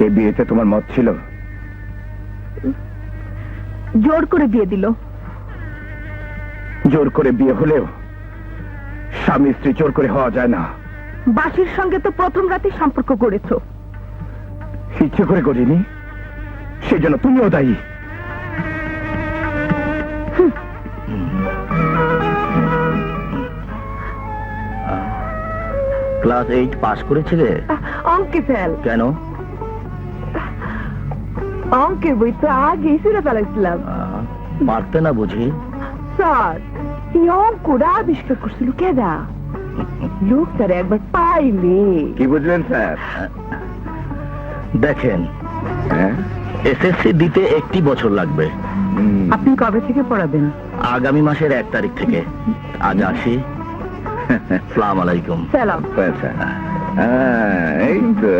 এই বিয়েতে তোমার মত ছিল? জোর করে বিয়ে দিল। জোর করে বিয়ে হলেও স্বামী স্ত্রী জোর করে হওয়া যায় না। বাসির সঙ্গে তো প্রথম রাতে সম্পর্ক করেছো। ইচ্ছে করে করিনি, সেই জন্য তুমিও দায়ী। ক্লাস 8 পাস করেছিলে? অঙ্কে ফেল। কেন? অঙ্কের বই তো আগেই ছিল ফেলাইছিলাম। পারতে না বুঝি? স্যার, এই অঙ্কটা আবিষ্কার করছিল কেডা? লোকটারে একবার পাইলে। কি বুঝলেন স্যার? দেখেন, হ্যাঁ, এসএসসি দিতে 1 বছর লাগবে। আপনি কবে থেকে পড়াবেন? আগামী মাসের 1 তারিখ থেকে। আজ আসি। আসসালামু আলাইকুম। সালাম। আচ্ছা, এই তো।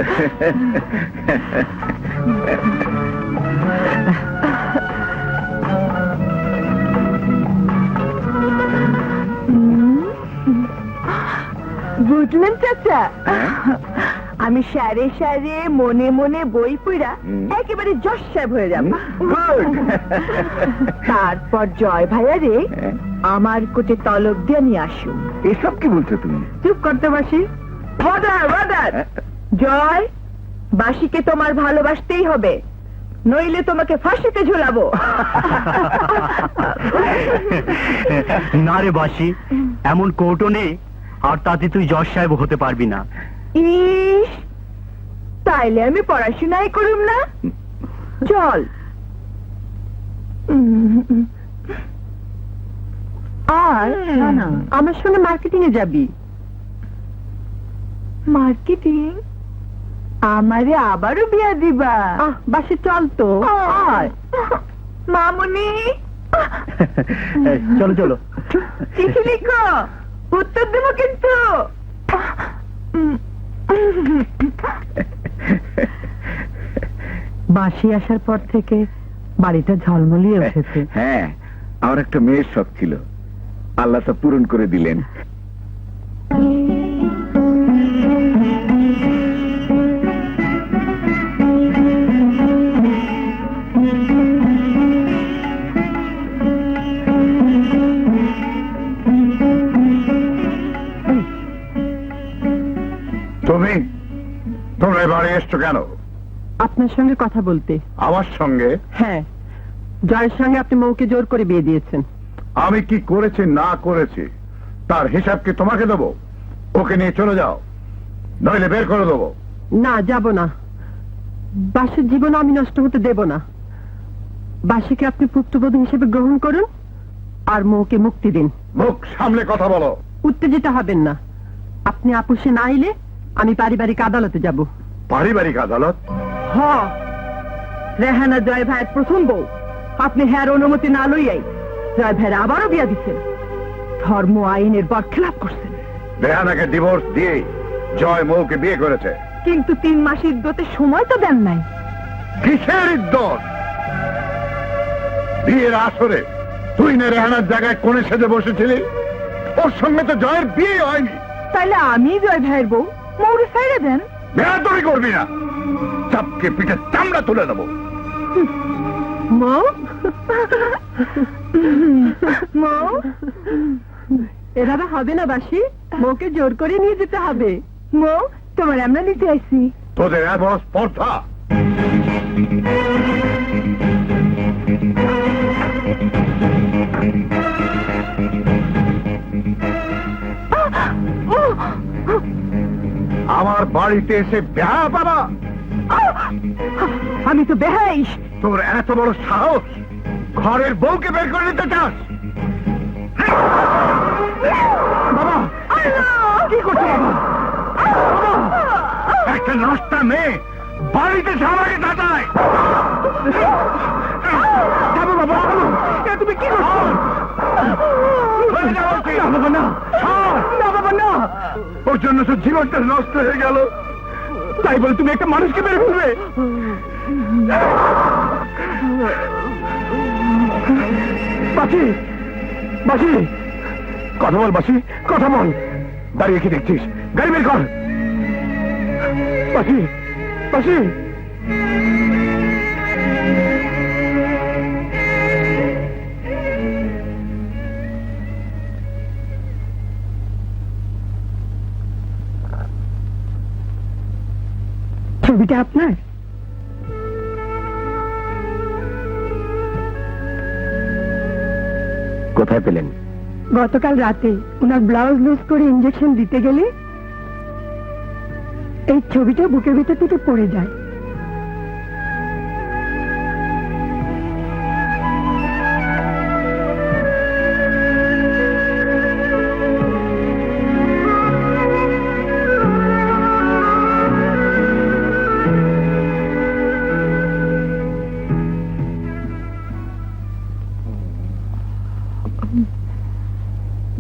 বুঝলেন চাচা, আমি সারে সারে মনে মনে বই পড়া একেবারে যশ সাহেব হয়ে যাব। তারপর জয় ভাইয়া রে আমার কোটে তলব দিয়ে নিয়ে আসুন। এসব কি বলছো তুমি? চুপ করতে বাসি। জয়, বাসিকে তোমার ভালোবাসতেই হবে, নইলে তোমাকে ফাঁসিতে ঝুলাবো। না রে বাসি, এমন কৌটো নেই, আর তাতে তুই জজ সাহেব হতে পারবি না। ইস, তাইলে আমি পড়াশোনাই করুম না? চল। আর আমার সঙ্গে মার্কেটিং এ যাবি? মার্কেটিং? আমারে আবারও বিয়া দিবা? বাসে চল তো। মামুনি, চলো চলো। চিঠি লিখো, উত্তর দেবো কিন্তু। বাসি আসার পর থেকে বাড়িটা ঝলমলিয়ে উঠেছে। হ্যাঁ, আমার একটা মেয়ের শখ ছিল, আল্লাহ তা পূরণ করে দিলেন। তোমরা এবারে এসছো কেন? আপনার সঙ্গে কথা বলতে। আমার সঙ্গে? হ্যাঁ, জয়ের সঙ্গে আপনি মৌকে জোর করে বিয়ে দিয়েছেন। আমি কি করেছি না করেছি তার হিসাব কি তোমাকে দেবো? ওকে নিয়ে চলে যাও, নইলে বের করে দেবো। না, যাব না। বাসের জীবন আমি নষ্ট হতে দেব না। বাসিকে আপনি পুত্রবধূ হিসেবে গ্রহণ করুন, আর মৌকে মুক্তি দিন। মুখ সামলে কথা বলো। উত্তেজিত হবেন না। আপনি আপোষে না এলে আমি পারিবারিক আদালতে যাব। পারিবারিক আদালত? রেহানা জয় ভাইয়ের প্রথম বউ, আপনি হ্যার অনুমতি না লইয়াই জয় ভাইয়ের আবারও বিয়া দিচ্ছেন। ধর্ম আইনের বরখেলাপ করছেন। রেহানাকে ডিভোর্স দিয়ে জয় মৌকে বিয়ে করেছে। কিন্তু 3 মাস ইদ্যতে সময় তো দেন নাই। কিসের ইদ্যত? বিয়ের আসরে তুই না রেহানার জায়গায় কোণে সেজে বসেছিলি? ওর সঙ্গে তো জয়ের বিয়ে হয়নি। তাইলে আমি জয় ভাইয়ের বউ, মৌরে ছাইড়ে দেন। বেয়াদবি করবি না, চাপকে পিঠে চামড়া তুলে দেবো। মৌ, মৌ, এভাবে হবে না বাসি, মৌকে জোর করে নিয়ে যেতে হবে। মৌ, তোমার আমরা নিতে আইছি। তোদের এত বড় স্পর্ধা! আমার বাড়িতে এসে বেহা বাবা! আমি তো বেহাইস। তোর এত বড় সাহস, ঘরের বউকে বের করে নিতে চাস? বাবা, কি করছো বাবা? একটা নষ্টা মেয়ে বাড়িতে আমাকে দাঁড়ায়। যাবো বাবা, তুমি কি করছো? ওর জন্য তো জীবনটা নষ্ট হয়ে গেল, তাই বলে তুমি একটা মানুষকে মেরে ফেলবে? বাসি, বাসি, কথা বল বাসি, কথা বল। দাঁড়িয়ে কি দেখছিস? গাড়ি বের কর। বাসি, বাসি, ছবিটা আপনার? কোথায় পেলেন? গতকাল রাতে ওনার ব্লাউজ লুজ করে ইঞ্জেকশন দিতে গেলে এই ছবিটা বুকের ভিতর থেকে পড়ে যায়।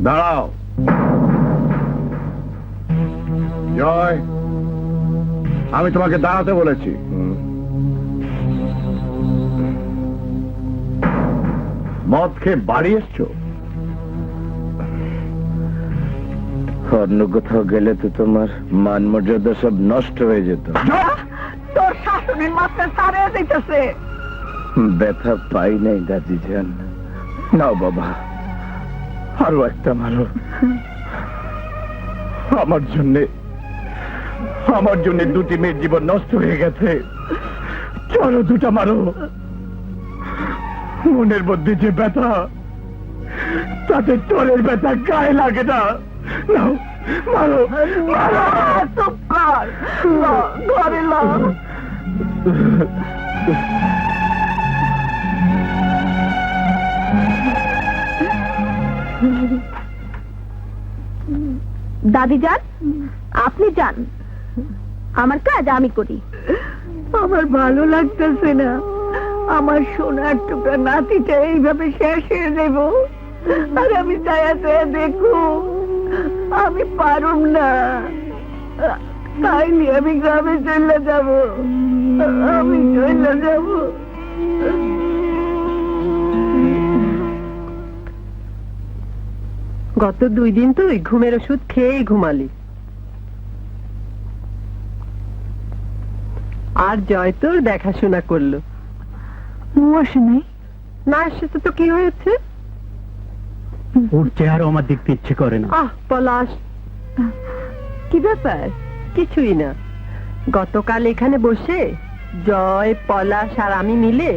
দাঁড়াও। জয়, আমি তোমাকে দাঁড়াতে বলেছি। মদ খেয়ে বাড়ি এসছো? অন্য কোথাও গেলে তো তোমার মান মর্যাদা সব নষ্ট হয়ে যেত। তোর শাশুড়ির মাথা সারে দিতেছে। ব্যথা পাই নাই দাদি যান। নাও বাবা, আরো একটা মারো। আমার জন্য দুটি মেয়ের জীবন নষ্ট হয়ে গেছে। চলো দুটা মারো। মনের মধ্যে যে ব্যথা, তাতে চলের ব্যথা গায়ে লাগে না। নাও, মারো মারো। চুপ কর, ঘরে ল। দাদি যান, আপনি যান, আমার কাজ আমি করি। আমার ভালো লাগতেছে না। আমার সোনার টুকরা নাতিটা এইভাবে শেষ হয়ে দেব, আর আমি চাইতে দেখো আমি পারুম না। তাইলে আমি গ্রামে চলে যাব, আমি চলে যাব। গত 2 দিন তুই ঘুমের ওষুধ খেয়েই ঘুমালি। আর জয় তোর দেখাশোনা করলো। আসে নাই? না আসছে তো কি হয়েছে? ওর চেহারা আমার দেখতে ইচ্ছে করে না। পলাশ, কি ব্যাপার? কিছুই না। গতকাল এখানে বসে জয়, পলাশ আর আমি মিলে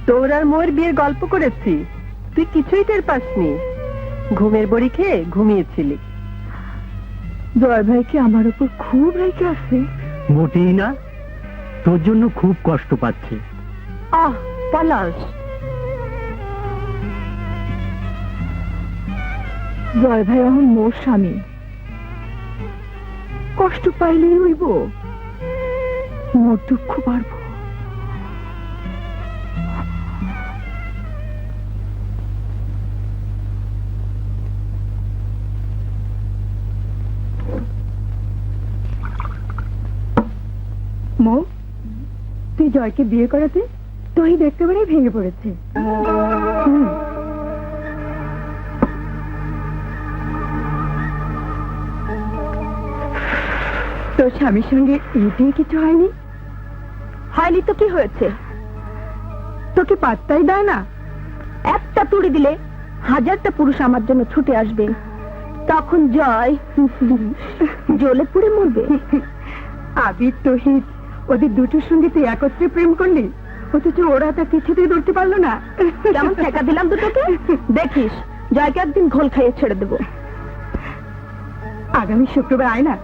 তোর আর মোর বিয়ের গল্প করেছি। তুই কিছুই টের পাসনি। ঘুমের বড়ি খেয়ে ঘুমিয়েছিলি। জয় ভাই কি আমার উপর খুব রেগে আছে? মোটেই না, তোর জন্য খুব কষ্ট পাচ্ছে। পলাশ, জয় ভাই এখন মোর স্বামী, কষ্ট পাইলেই হইব, মোর দুঃখ বাড়বো। মো, তুই জয়কে বিয়ে করাতে তোই দেখতে পারে ভেঙে পড়েছে। তোর স্বামীর সঙ্গে এটাই কিছু হয়নি? হয়নি তো কি হয়েছে? তোকে পাত্তাই দেয় না। একটা তুড়ি দিলে 1000টা পুরুষ আমার জন্য ছুটে আসবে, তখন জয় জ্বলে পুড়ে মরবে। আবির তহিদ ওদের দুটোর সঙ্গে তুই একত্রে প্রেম করলি, অথচ ওরা তা কিছুতেই ধরতে পারলো না। কেমন ঠেকা দিলাম দুটোকে, দেখিস জয়কে একদিন ঘোল খাইয়ে ছেড়ে দেবো। আগামী শুক্রবার আয় না,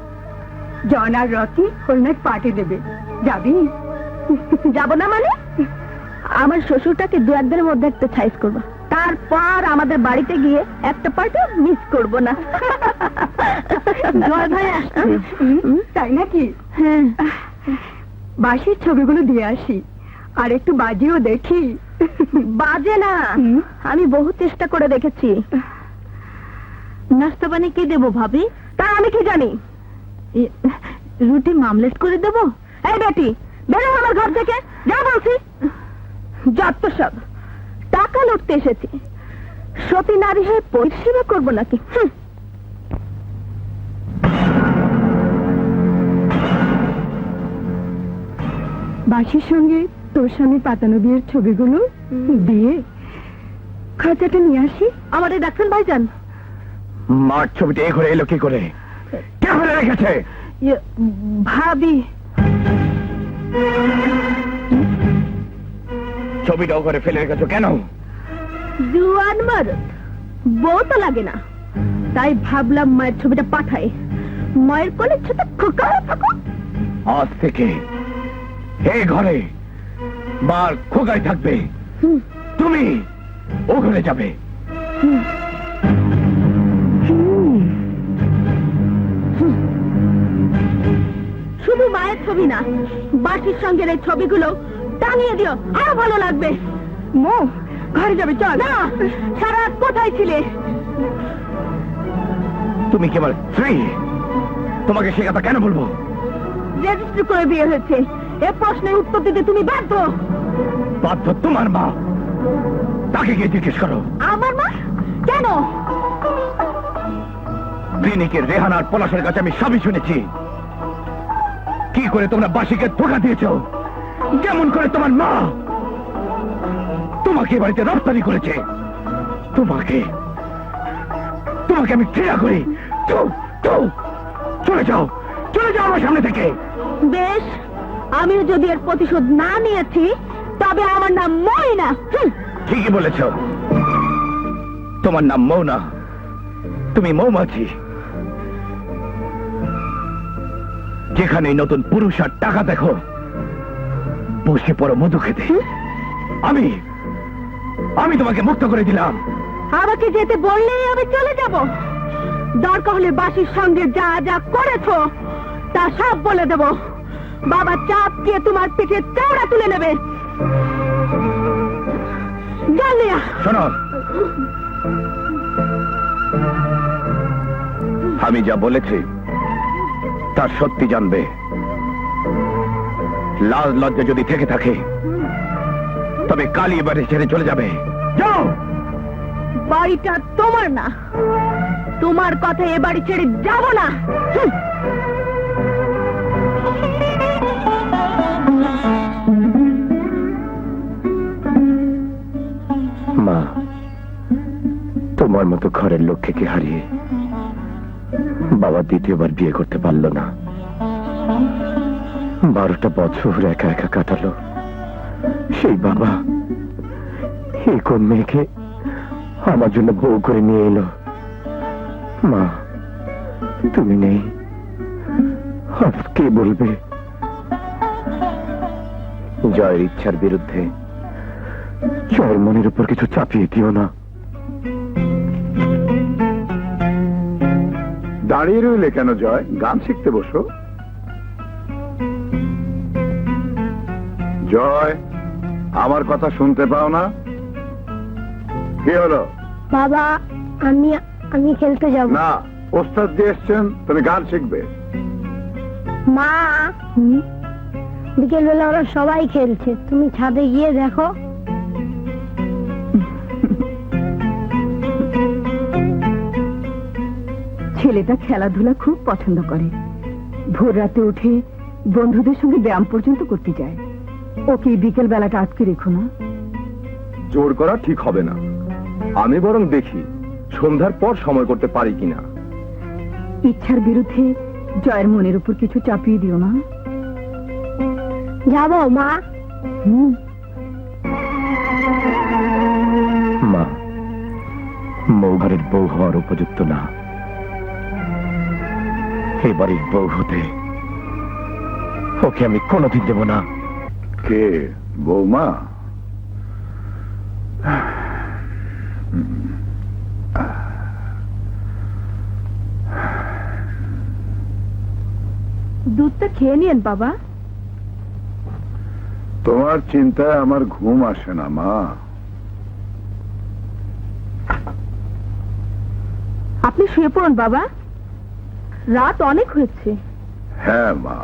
জন আর রকি খুলনায় পার্টি দেবে, যাবি? যাব না মানে? আমার শ্বশুরটাকে 2-1 দিনের মধ্যে একটা সাইজ করবো, তারপর আমাদের বাড়িতে গিয়ে একটা পার্টি মিস করব না। জয় ভাই আসছে। তাই নাকি? হ্যাঁ, বাসির ছবিগুলো দিয়ে আসি, আর একটু বাজিও দেখি। বাজে না, আমি বহু চেষ্টা করে দেখেছি। নাস্তা পানি কি দেবো ভাবি? তা আমি কি জানি? রুটি মামলেট করে দেবো? এই বেটি, বেরো আমার ঘর থেকে, যা বলছি। যত সব টাকা লুটতে এসেছি, সতী নারী হয়ে পরিষেবা করবো নাকি? বাসির সঙ্গে তোর স্বামী পাতানো বিয়ের ছবিগুলো দিয়ে খাঁচাটা নিয়ে আসি। আমাদের ডাকছেন ভাইজান? মার ছবিটা এই ঘরে এলো কি করে? কে ফেলে রেখেছে? ভাবি। ছবিটা ও ঘরে ফেলে রেখেছো কেন? জুয়ান মারত বউ তো লাগে না, তাই ভাবলাম মায়ের ছবিটা পাঠাই। মায়ের কোলে ছোট খোকা থাকো। আজ থেকে এই ঘরে মার খোকাই থাকবে, তুমি ও ঘরে যাবে। শুধু মায়ের ছবি না, বাসির সঙ্গে এই ছবিগুলো টাঙিয়ে দিও, আরো ভালো লাগবে। মো ঘরে যাবে, চল। না, সারা রাত কোথায় ছিলে? তুমি কি আমার স্ত্রী? তোমাকে সে কথা কেন বলবো? রেজিস্ট্রি করে বিয়ে হয়েছে, এ প্রশ্নের উত্তর দিতে তুমি বাধ্য। বাধ্য তোমার মা, তাকে গিয়ে জিজ্ঞেস করো। আমার মা? কেন? ক্লিনিকের রেহানার পলাশের কাছে আমি সবই শুনেছি। কি করে তোমরা বাসিকে ধোকা দিয়েছ, কেমন করে তোমার মা তোমাকে এ বাড়িতে রপ্তানি করেছে। তোমাকে তোমাকে আমি ঘৃণা করি। চলে যাও, চলে যাও আমার সামনে থেকে। বেশ, আমিও যদি এর প্রতিশোধ না নিয়েছি, তবে আমার নাম ময়না। ঠিকই বলেছ, তোমার নাম মৌনা, তুমি মৌমাছি। যেখানে নতুন পুরুষ আর টাকা দেখো, বসে পড়ো মধু খেতে। আমি তোমাকে মুক্ত করে দিলাম। আমাকে যেতে বললেই আমি চলে যাব। দরকার হলে বাসির সঙ্গে যা যা করেছো তা সব বলে দেব। বাবা চাপ দিয়ে তোমার পিঠে চওড়া তুলে নেবে। জানিয়া শোনো, আমি যা বলেছি তার সত্যি জানবে। লাজ লজ্জা যদি থেকে থাকে, তবে কালই এবারে ছেড়ে চলে যাবে। যাও। বাড়িটা তোমার না, তোমার কথা এ বাড়ি ছেড়ে যাব না। মা, তোমার মতো ঘরের লক্ষ্যকে হারিয়ে বাবা দ্বিতীয়বার বিয়ে করতে পারল না। 12টা বছর একা একা কাটালো। সেই বাবা এই কোন মেয়েকে আমার জন্য বউ করে নিয়ে এলো। মা, তুমি নেই, আজ কে বলবে? জয়ের ইচ্ছার বিরুদ্ধে জয়ের মনের উপর কিছু চাপিয়ে দিও না। দাঁড়িয়ে রইলে কেন জয়? গান শিখতে বসো। জয়, আমার কথা শুনতে পাও না? কি হলো? বাবা, আমি খেলতে যাব না, ওস্তাদ দিয়ে এসছেন, তুমি গান শিখবে। মা। বিকেল বেলা ওরা সবাই খেলছে, তুমি ছাদে গিয়ে দেখো। ছেলেটা খেলাধুলা খুব পছন্দ করে। ভোর রাতে উঠে বন্ধুদের সঙ্গে ব্যায়াম পর্যন্ত করতে যায়। ওকে বিকেল বেলাটা আটকে রেখো না। জোর করা ঠিক হবে না। আমি বরং দেখি সন্ধ্যার পর সময় করতে পারি কিনা। ইচ্ছার বিরুদ্ধে জয়ের মনের উপর কিছু চাপিয়ে দিও না। যাবো মা। মা, মৌঘরের বউ হওয়ার উপযুক্ত না। এবারের বউ হতে ওকে আমি কোনোদিন দেব না। কে বৌমা? দুধটা খেয়ে নিন বাবা। তোমার চিন্তায় আমার ঘুম আসে না মা। আপনি শুয়ে পড়ুন বাবা, রাত অনেক হয়েছে। হ্যাঁ মা,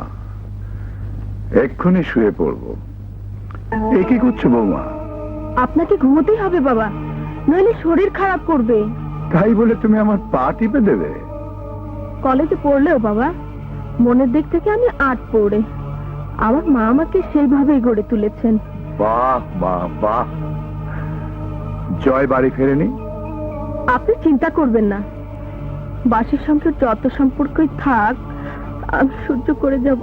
এক্ষুনি শুয়ে পড়বো। এ কি করছো বৌমা? আপনাকে ঘুমোতেই হবে বাবা, নইলে শরীর খারাপ করবে। তাই বলে তুমি আমার পা টিপে দেবে? কলেজে পড়লেও বাবা, মনের দিক থেকে আমি 8 পড়ে, আমার মা আমাকে সেইভাবেই গড়ে তুলেছেন। বাহ বাহ বাহ। জয় বাড়ি ফেরেনি? আপনি চিন্তা করবেন না, বাসির সঙ্গে যত সম্পর্কই থাক আমি সহ্য করে যাব।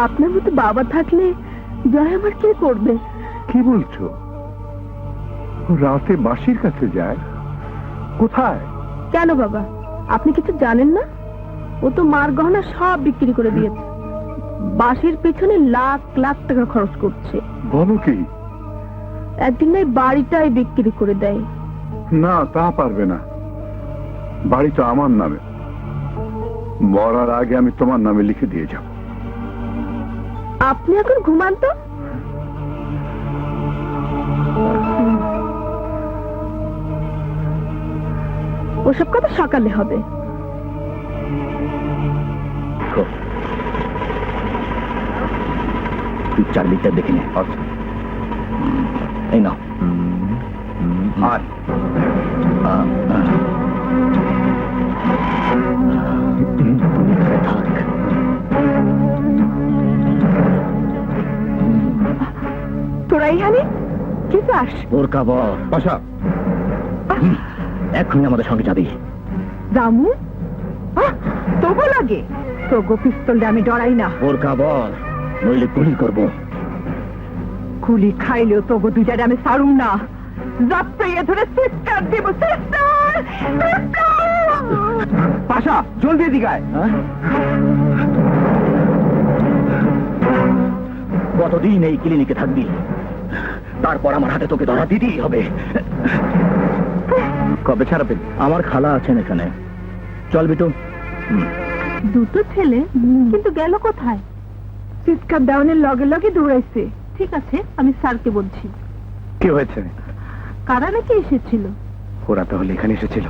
আপনার মতো বাবা থাকলে জয় আমার কি করবে? কি বলছো? ও রাতে বাসির কাছে যায়? কোথায়? কেন বাবা, আপনি কিছু জানেন না? ও তো মার গহনা সব বিক্রি করে দিয়েছে, বাসির পেছনে লাখ লাখ টাকা খরচ করছে। বলো কি? একদিন এই বাড়িটাই বিক্রি করে দেয়। না, তা পারবে না। বাড়ি তো আমার নামে, মরার আগে আমি তোমার নামে লিখে দিয়ে যাব। আপনি এখন ঘুমান তো। ওসব কথা সকালে হবে। তুই চারদিকটা দেখে নে। আচ্ছা, এই নাও। আর থাক। তোরা এখানে কি চাস? ওর কাবর বাসা, এখনই আমাদের সঙ্গে যাবি। রামু, তবু লাগে তোগো পিস্তলটা আমি ডরাই না। ওর কাবর নইলে গুলি করবো। গুলি খাইলেও তোগো দুইটারে আমি ছাড়ুম না। জাপড়িয়ে ধরে সিস্টার দিব, সিস্টার। পাশা জলদি দিগায়। কতদিন এই ক্লিনিকে থাকবি? তারপর আমার হাতে তোকে ধরা দিতেই হবে। কবে ছাড়াবেন? আমার খালা আছেন এখানে। চল বিটু। দুটো ছেলে কিন্তু গেল কোথায়? চিৎকার দেওয়ানের লগে লগে দৌড়াইছে। ঠিক আছে, আমি স্যারকে বলছি। কি হয়েছে? কারা নাকি এসেছিল? ওরা তাহলে এখানে এসেছিল।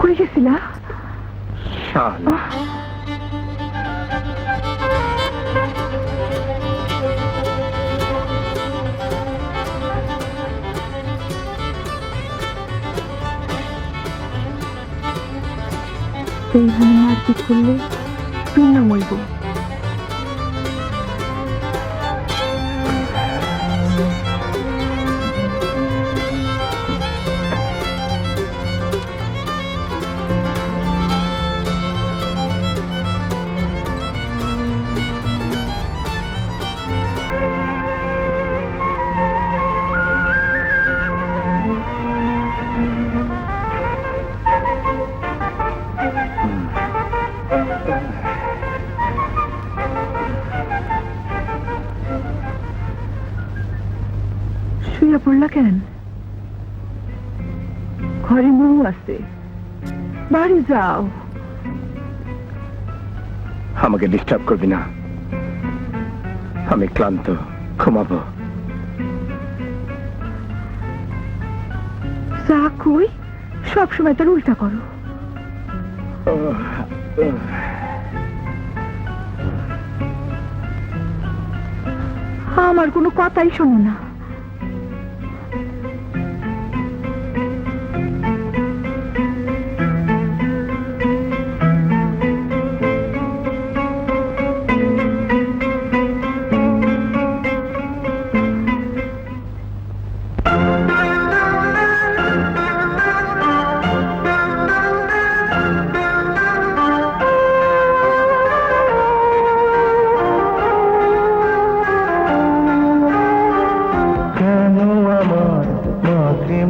কই গেছিলা? শালা এইখানে মারপিট করলে তুই না মরব। শুয়ে পড়লা কেন? ঘরে বউ আছে, বাড়ি যাও। আমাকে ডিস্টার্ব করবি না, আমি ক্লান্ত, ঘুমাবো। যা কই সবসময় তার উল্টা করো। আমার কোনো কথাই শোনো না।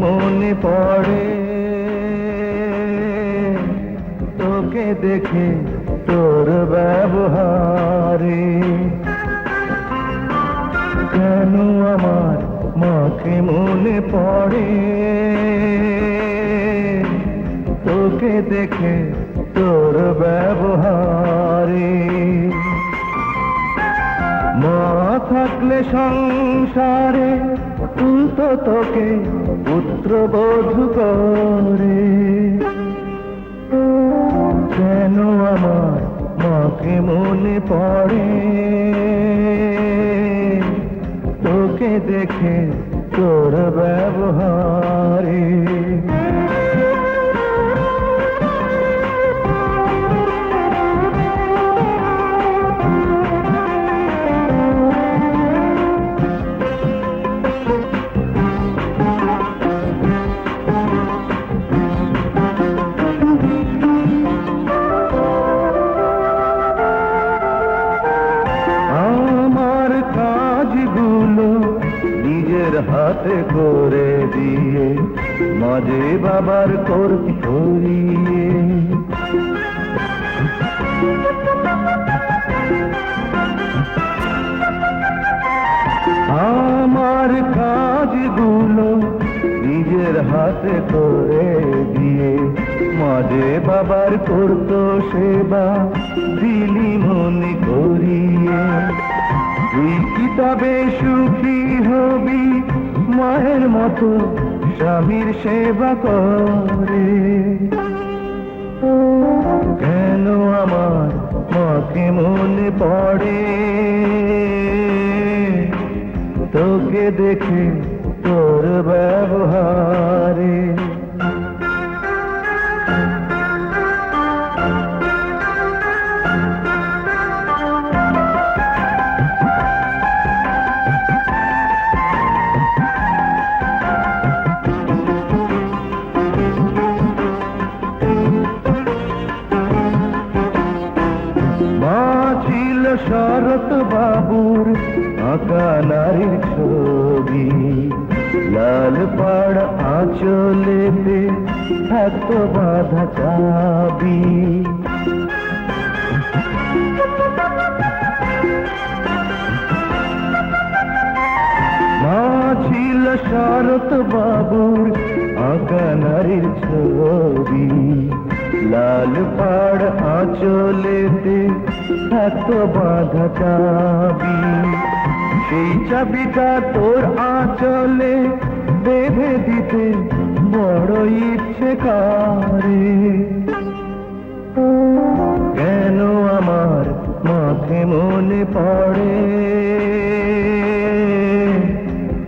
মনে পড়ে তোকে দেখে, তোর ব্যবহারে। কেন আমার মাকে মনে পড়ে তোকে দেখে, তোর ব্যবহারে। মা থাকলে সংসারে তুলতো তোকে পুত্রবধূ করে। কেন আমার মাকে মনে পড়ে তোকে দেখে, তোর ব্যবহারে। হাতে করে দিয়ে মাঝে বাবার করতি ধরিয়ে আমার কাজগুলো নিজের হাতে করে দিয়ে মাঝে বাবার করতো সেবা দিলি মনে করিয়ে তুই কিতাবে সুখী হবি মায়ের মতো স্বামীর সেবা করে কেন আমার মাকে মনে পড়ে তোকে দেখে তোর ব্যবহারে শরৎ বাবুর আঁকা নারীর ছবি লাল পাড় আঁচলেতে থাকতো বাঁধা চাবি মা ছিল শরৎ বাবুর আঁকা নারীর ছবি লাল পাড় আঁচলেতে থাকতো বাঁধা চাবি সেই চাবিটা তোর আঁচলে বেঁধে দিতে বড় ইচ্ছে করে কেন আমার মাকে মনে পড়ে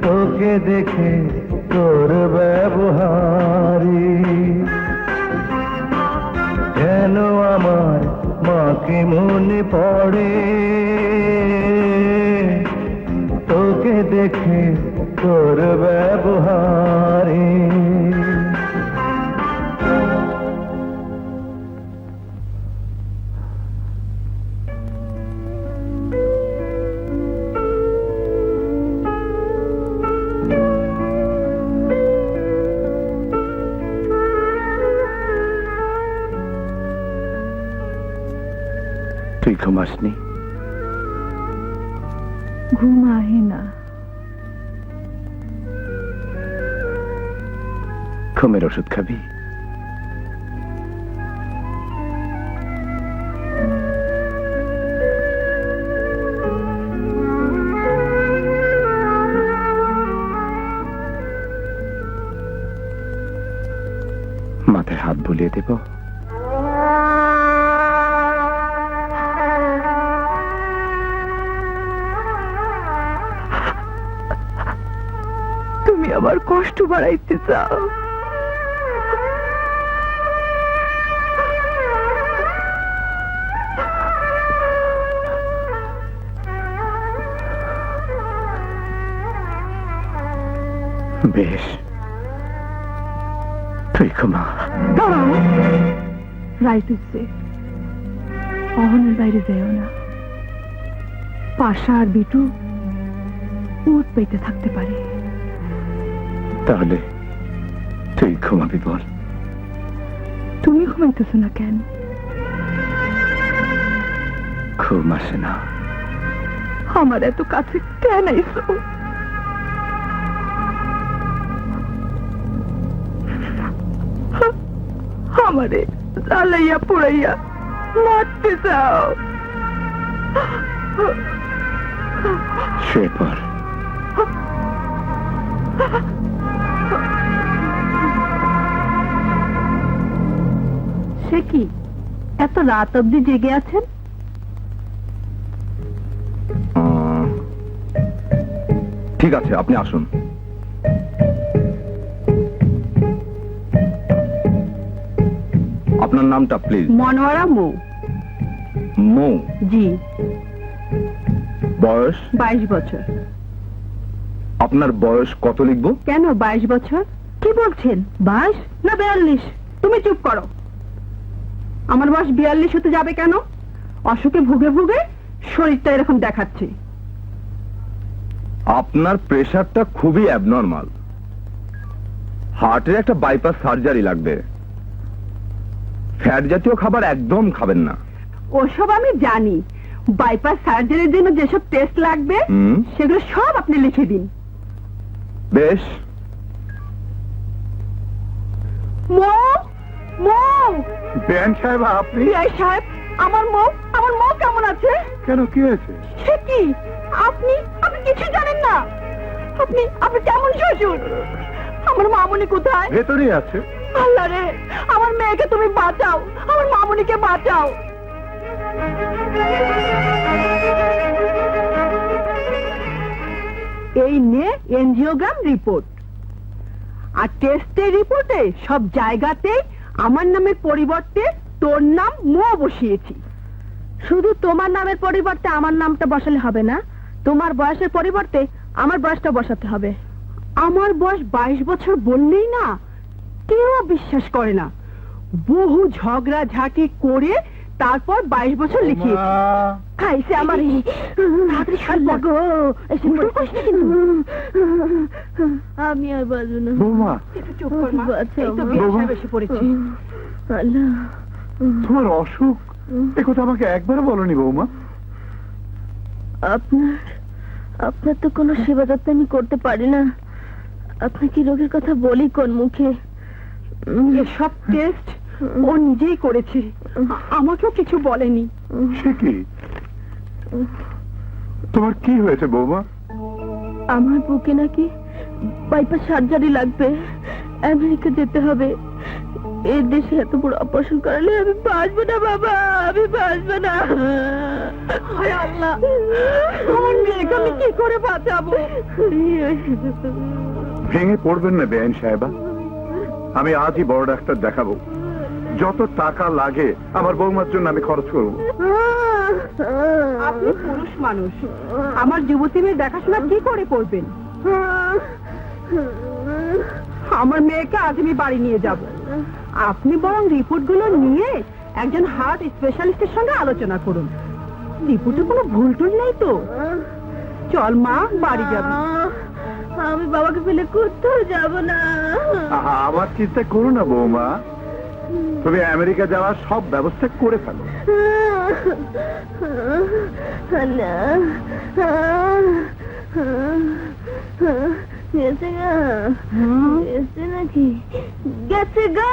তোকে দেখে তোর ব্যবহারে কেন আমার মাকে মনে পড়ে তোকে দেখে তোর ব্যবহারে তুই ঘুমাসনি? ঘুম আহে না। ঘুমের ওষুধ খাবি? মাথায় হাত বুলিয়ে দেব? তুমি আমার কষ্ট বাড়াইতে চাও। বেশ, তুই ঘুমা। দাঁড়াও, রাইত হচ্ছে, অহনের বাইরে যেও না। পাশা আর বিটু উঠ পেতে থাকতে পারে। তাহলে তুই ঘুমাবি বল? তুমি ঘুমাইতেছো না কেন? ঘুম আসে না। আমার এত কাছে কেন আইছো? আমারে জ্বালাইয়া পোড়াইয়া মারতে চাও? শুয়ে পড়। সে কি এত রাত অবধি জেগে আছেন? ঠিক আছে, আপনি আসুন। আপনার নামটা প্লিজ? মনোয়ারা মৌ। মৌ? জি। বয়স? 22 বছর। আপনার বয়স কত লিখবো? কেন 22 বছর? কি বলছেন? 22 না 42? তুমি চুপ করো। আমার বয়স 42 হতে যাবে কেন? অসুখে ভুগে ভুগে শরীরটা এরকম দেখাচ্ছে। আপনার প্রেশারটা খুবই অ্যাবনর্মাল, হার্টের একটা বাইপাস সার্জারি লাগবে। ফ্যাট জাতীয় খাবার একদম খাবেন না। ওসব আমি জানি। বাইপাস সার্জারির জন্য যেসব টেস্ট লাগবে হুম। সেগুলো সব আপনি লিখে দিন। বেশ, মৌ, মৌ, বেন সাহেব আপনি বিআই সাহেব, আমার মৌ কেমন আছে? কেন, কি হয়েছে? সে কি, আপনি আপনি কিছু জানেন না? আপনি আপনি কেমন শ্বশুর? আমার মামুনি কোথায়? ভেতরেই আছে। আল্লাহ রে, আমার মেয়েকে তুমি বাঁচাও, আমার মামুনিকে বাঁচাও। এই নে এনজিওগ্রাম রিপোর্ট, আর টেস্টের রিপোর্টে সব জায়গাতেই আমার নামের পরিবর্তে তোর নাম মো বসিয়েছি। শুধু তোমার নামের পরিবর্তে আমার নামটা বসালে হবে না, তোমার বয়সের পরিবর্তে আমার বয়সটা বসাতে হবে। আমার বয়স 22 বছর বললেই না কেউ বিশ্বাস করে না। বহু ঝগড়া ঝাঁটি করে তারপর 22 বছর লিখিয়েছি। খাইছে আমার আমি আর বাজু না। বৌমা, চুপ কর মা, এই তো বিয়ে বৌমা। সাহেব এসে পড়েছে। তোমার অসুখ একথা আমাকে একবারও বলনি বৌমা। আপনার তো কোনো সেবা যত্ন আমি করতে পারি না। আপনাকে রোগের কথা বলি কোন মুখে? এসব টেস্ট ও নিজেই করেছে, আমাকেও কিছু বলেনি। সে কি, তোমার কি হয়েছে বৌমা? আমার বুকে নাকি বাইপাস সার্জারি লাগবে, আমেরিকা যেতে হবে। এই দেশে এত বড় অপারেশন করালে আমি বাঁচবো না বাবা, আমি বাঁচবো না। হায় আল্লাহ, আমার মেয়েকে আমি কি করে বাঁচাবো? ভেঙে পড়বেন না বেআইন সাহেবা, আমি আজই বড় ডাক্তার দেখাবো। যত টাকা লাগে আমার বৌমার জন্য আমি খরচ করবো। আপনি পুরুষ মানুষ, আমার যুবতী মেয়ে দেখাশোনা কি করে করবেন? আমার মেয়েকে আজ আমি বাড়ি নিয়ে যাব। আপনি বরং রিপোর্ট গুলো নিয়ে একজন হার্ট স্পেশালিস্টের সঙ্গে আলোচনা করুন। রিপোর্টে কোনো ভুল টুল নেই তো? চল মা, বাড়ি যাবি। আমি বাবাকে ফেলে কোথাও যাব না। আমার চিন্তা করো না বৌমা, তুমি আমেরিকা যাওয়ার সব ব্যবস্থা করে ফেলো। গেছে গা, গেছে নাকি? গেছে গা।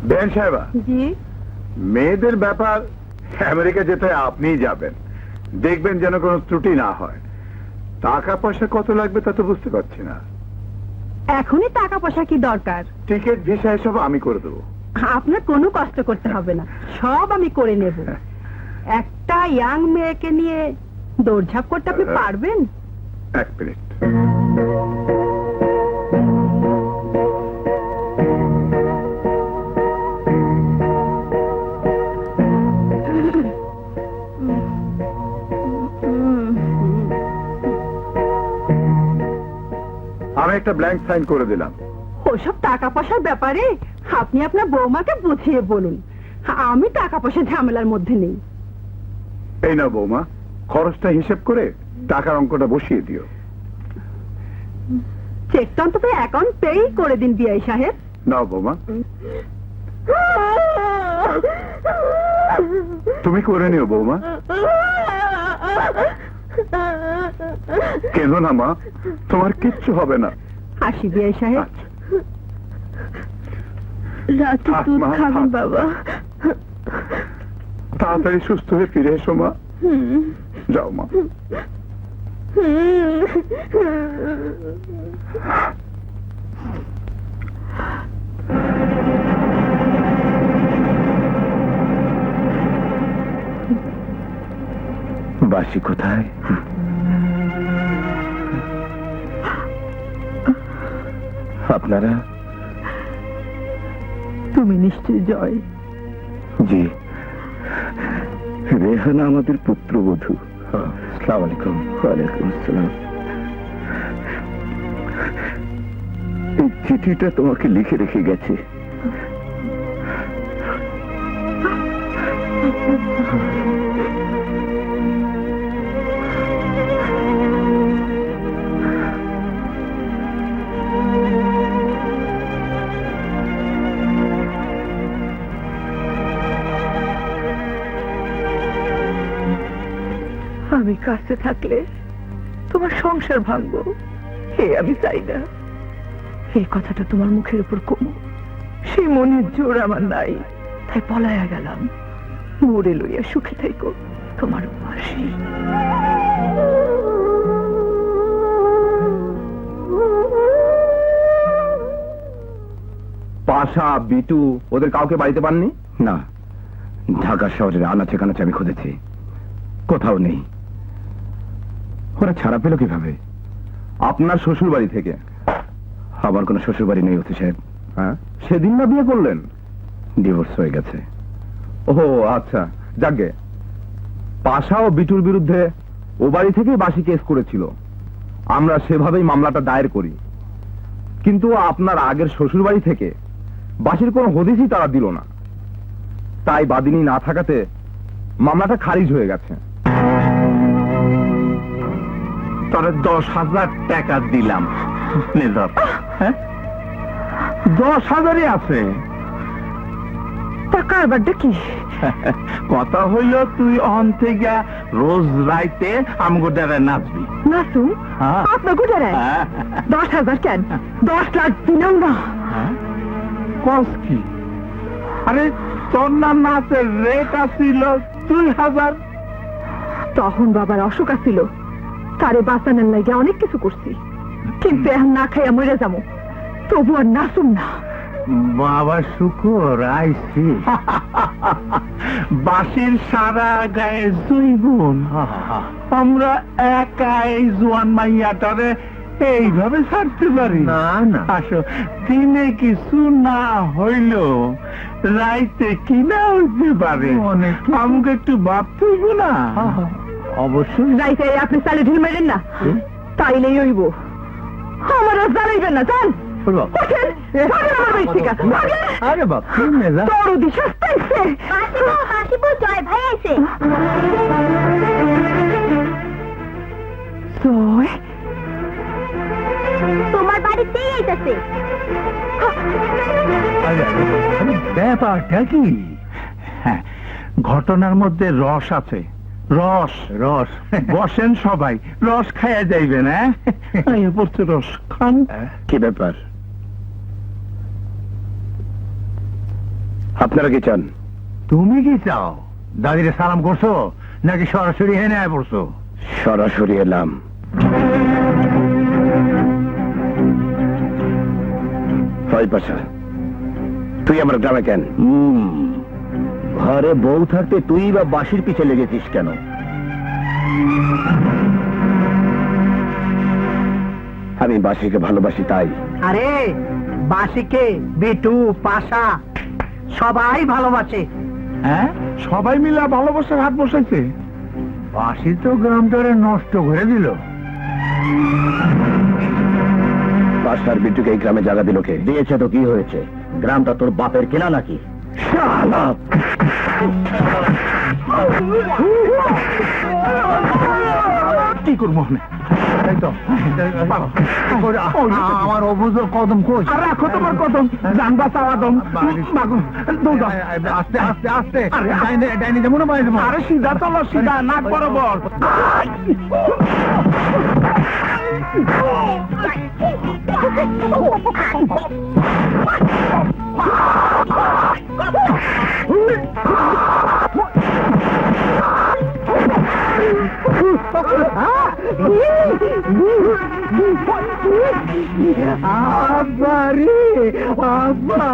বেআইন সাহেবা, জি, মেয়েদের ব্যাপার আমেরিকা যেতে আপনিই যাবেন, দেখবেন যেন কোনো ত্রুটি না হয়। টাকা পয়সা কত লাগবে তা তো বুঝতে পারছি না। এখনই টাকা পয়সা কি দরকার? টিকিট ভিসা এসব আমি করে দেবো। আপনার কোনো কষ্ট করতে হবে না, সব আমি করে নেব। একটা ইয়াং মেয়েকে নিয়ে দৌড়ঝাঁপ করতে আপনি পারবেন? এক মিনিট। আমি একটা ব্ল্যাঙ্ক সাইন করে দিলাম। ওসব টাকা পয়সার ব্যাপারে আপনি আপনার বৌমাকে বুঝিয়ে বলুন, আমি টাকা পয়সা ঝামেলার মধ্যে নেই। এই না বৌমা, খরচটা হিসেব করে টাকার অঙ্কটা বসিয়ে দিও। চেকটা অন্তত অ্যাকাউন্ট পেই করে দিন বিআই সাহেব। নাও বৌমা, তুমি করে নিও বৌমা। কেঁদো না মা, তোমার কিচ্ছু হবে না। আসি বিআই সাহেব। আচ্ছা, রাতে দুধ খাবেন বাবা? তাড়াতাড়ি সুস্থ হয়ে ফিরে এসো মা। যাও মা। বাসি কোথায়? আপনারা? তুমি নিশ্চয় জয়। জি, রেহানা আমাদের পুত্রবধূ। আসসালামু আলাইকুম। ওয়ালাইকুম আসসালাম। এই চিঠিটা তোমাকে লিখে রেখে গেছে। আমি কাছে থাকলে তোমার সংসার ভাঙবো আমি চাই না। এই কথাটা তোমার মুখের উপর কমো, সেই মনের জোর আমার নাই, তাই পলায়া গেলাম। মোড়ে লইয়া সুখে থাইকো, তোমার মাসি। পাশা, বিটু ওদের কাউকে বাড়িতে পাননি? না, ঢাকা শহরের আনাচে কানাচে আমি খুঁজেছি, কোথাও নেই। ওরা ছাড়া পেল কিভাবে? আপনার শ্বশুর বাড়ি থেকে। আমার কোনো শ্বশুর বাড়ি নেই ওসি সাহেব। হ্যাঁ, সেদিন না বিয়ে করলেন? ডিভোর্স হয়ে গেছে। ও আচ্ছা, যাকে পাশা ও বিটুর বিরুদ্ধে ও বাড়ি থেকেই বাসি কেস করেছিল, আমরা সেভাবেই মামলাটা দায়ের করি। কিন্তু আপনার আগের শ্বশুর বাড়ি থেকে বাসির কোনো হদিসই তারা দিল না, তাই বাদিনী না থাকাতে মামলাটা খারিজ হয়ে গেছে। তোরে 10,000 টাকা দিলাম, 10,000ই আছে। টাকার বাড্ডা কি? কথা হইল তুই অন থেকে রোজ রাইতে আমগো দ্বারা নাচবি। নাচু? হ্যাঁ। আপনার গুজারে 10,000 কেন? 10 লাখ দিনাও না। কস কি? আরে তোর না নাচের রেট আসিল 2,000। তখন বাবার অসুখ আছিল, তারে বাঁচানোর লাগে অনেক কিছু করছি, কিন্তু এখন না খাইয়া মরে যাবো, তবু আর নাচুম না। বাবা শুকর আইছি। বাসির সারা গায়ে জৈবন, আমরা একাই জোয়ান মাইয়াটারে এইভাবে ছাড়তে পারি না? না, আসো, দিনে কিছু না হইল রাইতে কিনা হইতে পারে, আমাকে একটু ভাবতে হইব না? অবশ্যই। রাইতে আপনি চালে ঢিল মারেন না, তাইলেই হইব। আমার আর জ্বালাইবেন না, যান। আরে বাপ, জয় ভাই আছে। জয় তোমার বাড়িতেই আইতাছে। ব্যাপারটা কি? হ্যাঁ, ঘটনার মধ্যে রস আছে। রস রস বসেন সবাই, রস খাইয়া যাইবেন। হ্যাঁ, পড়ছে রস খান। কি ব্যাপার? আপনারা কি চান? তুমি কি চাও? দাদিরে সালাম করছো নাকি সরাসরি হেনে আয় পড়ছো? সরাসরি এলাম। পাশা, তুই আমার গ্রামে কেন? ঘরে বউ থাকতে তুই বা বাসির পিছে লেগেছিস কেন? আমি বাসিকে ভালোবাসি তাই। আরে বাসিকে বিটু পাশা সবাই ভালোবাসে। হ্যাঁ, সবাই মিলে ভালোবাসার হাত বসাইছে। বাসি তো গ্রামটারে নষ্ট করে দিল। বাসার বিটুকে এই গ্রামে জায়গা দিল কে? দিয়েছে তো কি হয়েছে? গ্রামটা তোর বাপের কেনা নাকি? শালা! কি করবো আমি? আমার অভিযোগ কদম কই? রাখো তোমার কদম, জানবা চাওয়া দম। আস্তে আস্তে আস্তে, ডাইনি যেমন আরে সিধা চলো, সিধা নাক বরাবর। আবারে আবা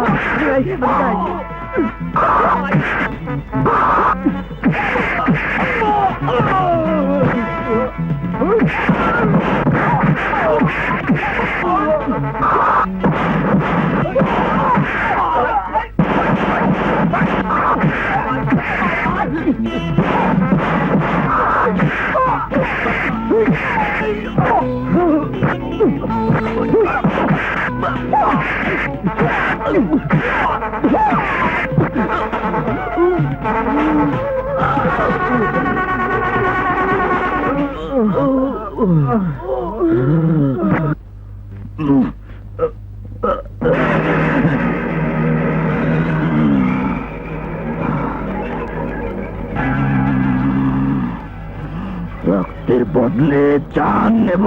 রক্তের বদলে জান নেব।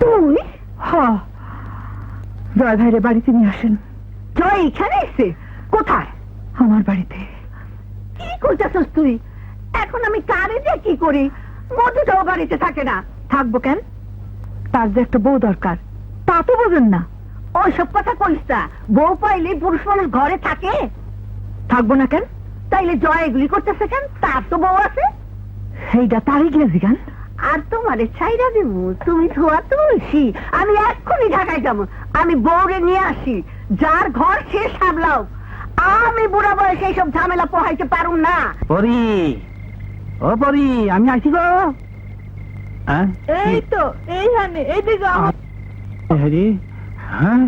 তুই? হ্যাঁ, জয় ভাইরে বাড়িতে নিয়ে আসেন। জয় এখানে এসে? কোথায়? আমার বাড়িতে। কি করতেছস তুই? এখন আমি কারে যে কি করি? মধুটাও বাড়িতে থাকে না। থাকবো কেন? তার যে একটা বউ দরকার, তা তো বোঝেন না। ওইসব কথা কইস না। বউ পাইলে পুরুষ মানুষ ঘরে থাকে? থাকবো না কেন? তাইলে জয় এগুলি করতেছে কেন? তার তো বউ আছে। সেইটা তারই গেছি কেন? আর তোমারে ছাইরা দিব? তুমি ধোয়া তুলসী। আমি এক্ষুনি ঢাকায় যাবো। আমি বউরে নিয়ে আসি। যার ঘর সে সামলাও। আমি বুড়া বয়সে এইসব ঝামেলা পোহাইতে পারুম না। পরি, ও পরি, আমি আসি গো। এই তো এইখানে, এই দিকে হ্যাঁ,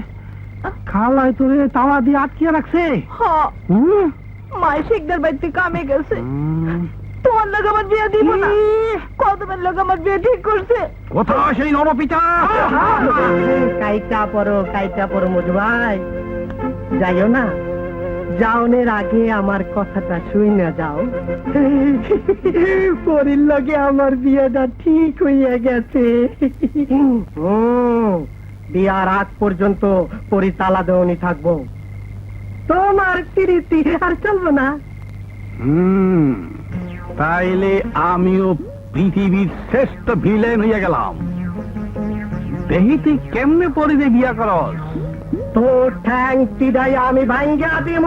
হ্যাঁ, খালায় তোরে তালা দিয়ে আটকে রাখছে। হুম? মাই শেখদার বাড়িতে কামে গেছে। তোমার লোক আমার বিয়ে দিব না। কতবার লোক আমার বিয়ে ঠিক করছে। কোথায় সেই নরপিতা? কাইটা পড়ো মধু ভাই, যাইও না। যাওনের আগে আমার কথাটা শুই না যাও। পরির লগে আমার বিয়েটা ঠিক হইয়া গেছে। বিয়ার আগ পর্যন্ত পরি তালা দেওয়ানি থাকবো। তোমার প্রীতি আর চলবো না। তাইলে আমিও পৃথিবীর শ্রেষ্ঠ ভিলেন হইয়া গেলাম। দেখি তুই কেমনে পরিদে বিয়া করস। তোর ঠ্যাং তিদাই আমি ভাঙ্গা দিব।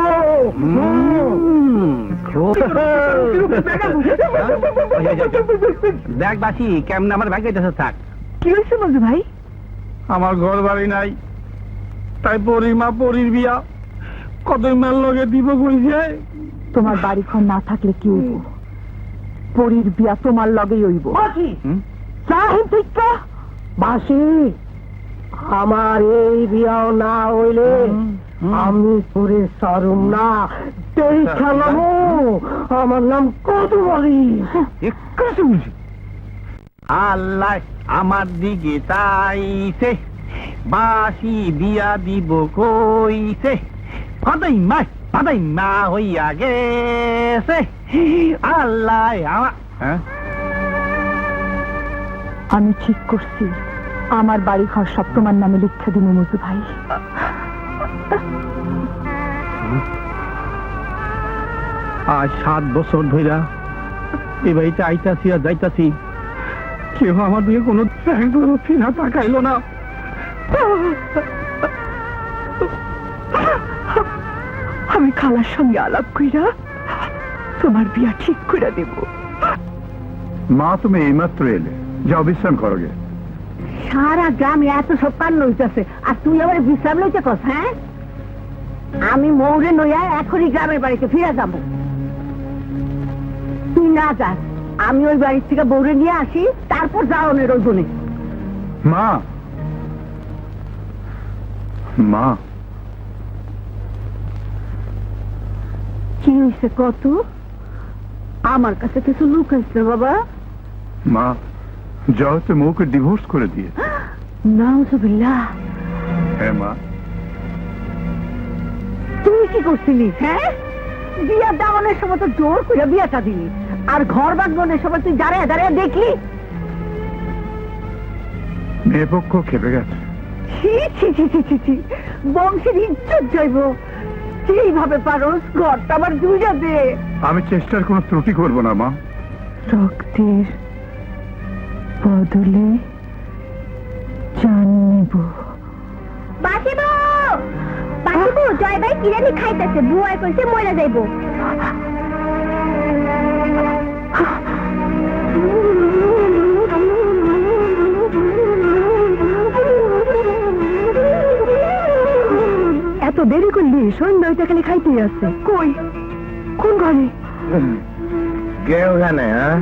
দেখ বাসি কেমনে আমার ভাগ্যে থাক। কি হয়েছে মধু ভাই? আমার ঘর বাড়ি নাই, তাই পরির মা পরির বিয়া কত মাল লগে দিব কইছে। তোমার বাড়ি ঘর না থাকলে কি হইব? পরীর বিয়া তোমার লগেই হইব। বাসি, আমার এই বিয়াও না হইলে আমি পুরে সরুম না। খেলাম। আমার নাম কত বলি। আল্লাহ আমার দিকে তাইছে, বাসি বিয়া দিব কইছে। পাদাই মা হইয়া গেছে। আল্লাহ আমার আমি ঠিক করছি, আমার বাড়ি ঘর সব তোমার নামে লিখে দিব মধু ভাই। আজ 7 বছর ধইরা এই বাড়িতে আইতাছি আর যাইতাছি, কেউ আমার দিকে কোনো ফিনা তাকাইলো না। আমি খালার সঙ্গে আলাপ কইরা তোমার বিয়া ঠিক করে দেব। মা, তুমি এইমাত্র এলে, যাও বিশ্রাম করো গে। সারা গ্রামে এত সব কান্ড হইতেছে, আর তুই আবার বিশ্রাম লইতে কস? হ্যাঁ, আমি মৌরে নইয়া এখনই গ্রামের বাড়িতে ফিরে যাব। তুই না যাস, আমি ওই বাড়ির থেকে বৌরে নিয়ে আসি, তারপর যাওনের ওই গুণে। মা, মা, কি হয়েছে কত? আমার কাছে কিছু লুক আসছে বাবা। মা, যাও তো মৌকে ডিভোর্স করে দিয়ে। নাউজুবিল্লাহ। হ্যাঁ মা। তুই কি করছিলি? হ্যাঁ, বিয়া দেওয়ানোর সময় তো জোর করে বিয়াটা দিলি, আর ঘর বাঁধবনের সময় তুই দাঁড়িয়ে দাঁড়িয়ে দেখলি। মেয়ে পক্ষ খেপে গেছে। ছি ছি ছি ছি ছি ছি, বংশের ইজ্জত যাইব। এইভাবে পারস, ঘরটা আবার জুড়ে দে। আমি চেষ্টার কোনো ত্রুটি করব না মা। রক্তের বদলে জান নেব। বাসিবো বাসিবো, জয় ভাই কিরানি খাইতেছে, বুয়াই কইছে মরে যাইবো। এত দেরি করলি, সন্ধ্যা হইতে খালি খাইতেই আছে। কই, কোন ঘরে? কে ওখানে? হ্যাঁ,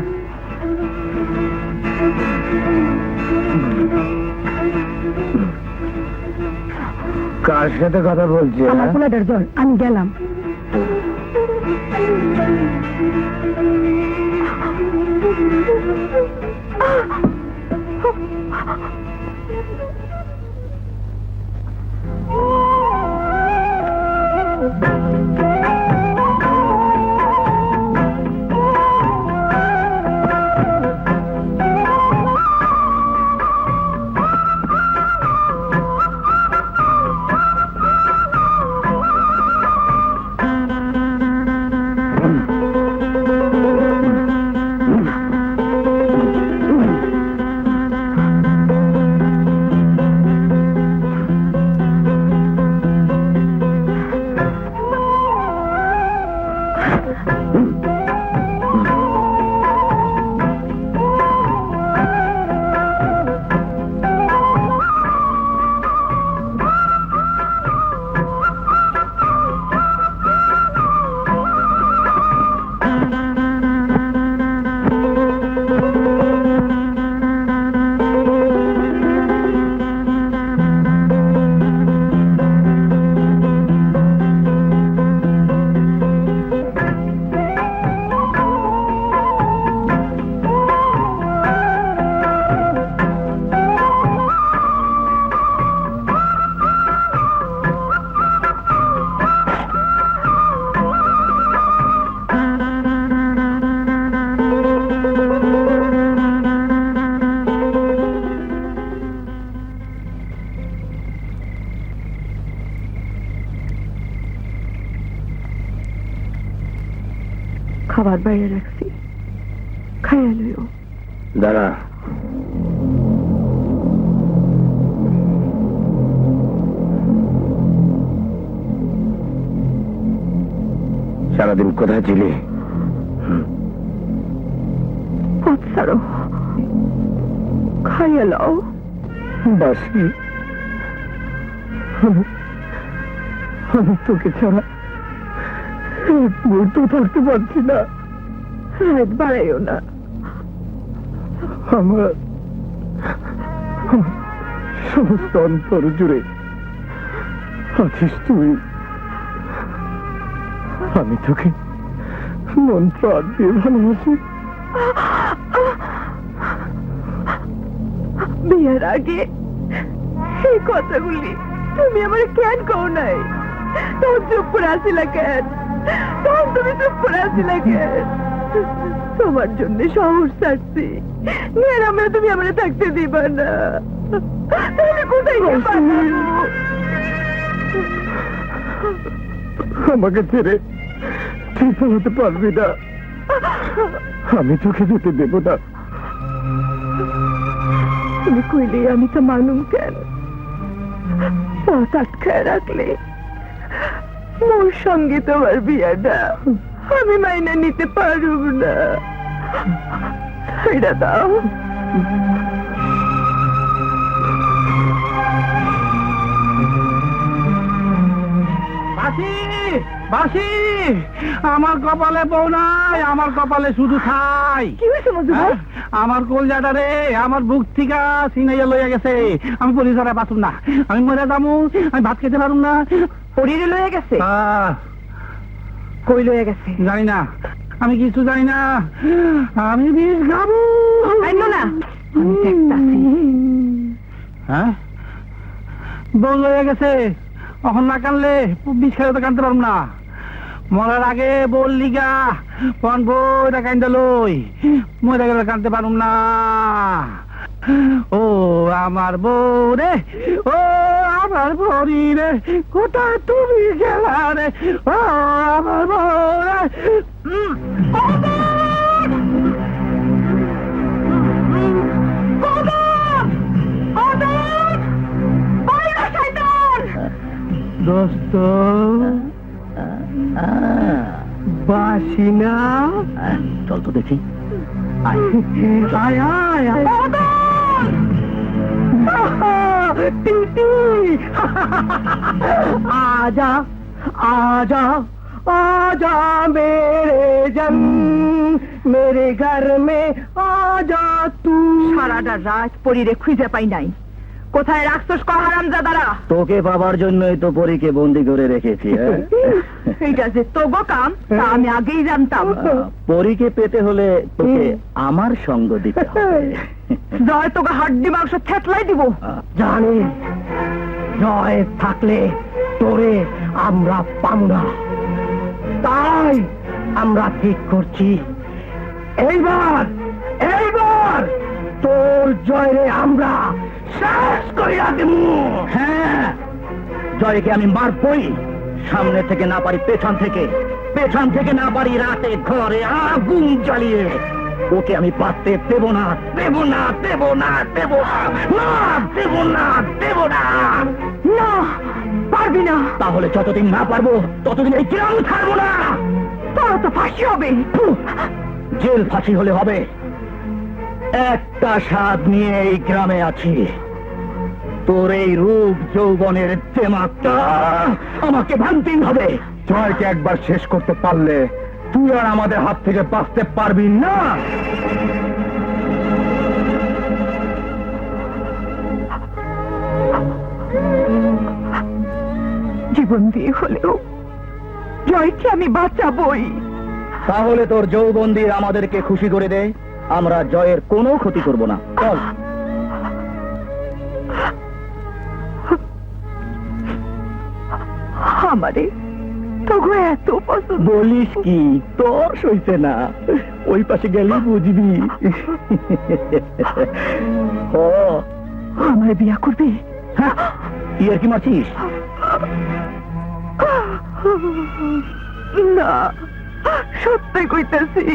কার সাথে কথা বলছি? আমার পোলাটার জ্বর, আমি গেলাম। খাবার বাইরে রাখছি, খাইয়া লইও। দাঁড়া, সারাদিন কোথায় ছিলি? পথ ছাড়ো, খাইয়া লও। বাসি, আমি তোকে ছাড়া এক মুহূর্ত থাকতে পারছি না। রাত বাড়াইও না। আমার সমস্ত অন্তর জুড়ে আছিস তুই। আমি তোকে মন প্রাণ দিয়ে ভালোবাসি। বিয়ের আগে এই কথাগুলি তুমি আমার কেন কও নাই? তখন চুপ করে আসিলা কেন? তখন তুমি চুপ করে আসিলা কেন? তোমার জন্য শহর ছাড়ছি, গ্রামে তুমি আমার থাকতে দিবা না। তাহলে কোথায় যাবা? আমাকে ছেড়ে তুই পালাতে পারবি না। আমি তোকে যেতে দেব না। তুমি কইলে আমি তো মানুম কেন? পথ আটকায় রাখলে মোর সঙ্গে তোমার বিয়াটা আমি মাইনা নিতে পারব না। ছেড়ে দাও। বাসি, বাসি, আমার কপালে বউ নাই, আমার কপালে শুধু ছাই। কি হয়েছে মজু ভাই? আমার কলজাটা রে আমার বুক থেকে ছিনাইয়া লইয়া গেছে। আমি পরিচয় বাঁচুম না, আমি মরে যাবো, আমি ভাত খেতে পারুম না। শরীরে লয়ে গেছে? কই লয়ে গেছে? জানি না, আমি কিছু জানি না। আমি বিষ খাবো। আইনো না, আমি দেখতাছি। হ্যাঁ, বউ লইয়া গেছে, এখন না কানলে বিষ খেলে তো কানতে পারুম না। মরার আগে বললি গা পন বইটা কান্দা লই, মরে গেলে কানতে পারুম না। ও আমার বউ রে, ও আমার বড়ি রে, কোথায় তুমি গেলা রে? ও আমার বউ রে। দোস্ত, বাসি না? চল তো দেখি। আয় আয় আয়। টিটি, आजा आजा आजा मेरे जन, मेरे घर में आजा तू। সারাটা রাত পরিরে খুঁজে পাই নাই, কোথায় রাখছস ক হারামজাদারা? তোকে পাবার জন্যই তো পরীকে বন্দি করে রেখেছি। এইটা যে তোগো কাম তা আমি আগেই জানতাম। পরীকে পেতে হলে তোকে আমার সঙ্গ দিতে হবে। জয় তোকে হাড্ডি মাংস থেতলাই দিব। জানি জয় থাকলে তোরে আমরা পাবো না, তাই আমরা ঠিক করছি এইবার তোর জয়রে আমরা শেষ করিয়া দেব। হ্যাঁ, জয়কে আমি মারবই, সামনে থেকে না পারি পেছন থেকে না পারি রাতে ঘরে আগুন জ্বালিয়ে। ওকে আমি বাঁচতে দেব না। না, পারবি না। তাহলে যতদিন না পারবো ততদিন এই গ্রাম ছাড়বো না। তোর তো ফাঁসি হবে। জেল ফাঁসি হলে হবে, একটা স্বাদ নিয়ে এই গ্রামে আছি। তোর এই রূপ যৌবনের দেমাগটা আমাকে ভাঙতেই হবে। জয়কে একবার শেষ করতে পারলে তুই আর আমাদের হাত থেকে বাঁচতে পারবি না। জীবন দিয়ে হলেও জয়কে আমি বাঁচাবই। তাহলে তোর যৌবন দিয়ে আমাদেরকে খুশি করে দে, আমরা জয়ের কোনো ক্ষতি করব না। চল। আমারে তোগো এত পছন্দ। বলিস কি, তোর সইছে না, ওই পাশে গেলেই বুঝবি। ও আমার বিয়া করবি? তুই আর কি মারছিস? না, সত্যি কইতাছি।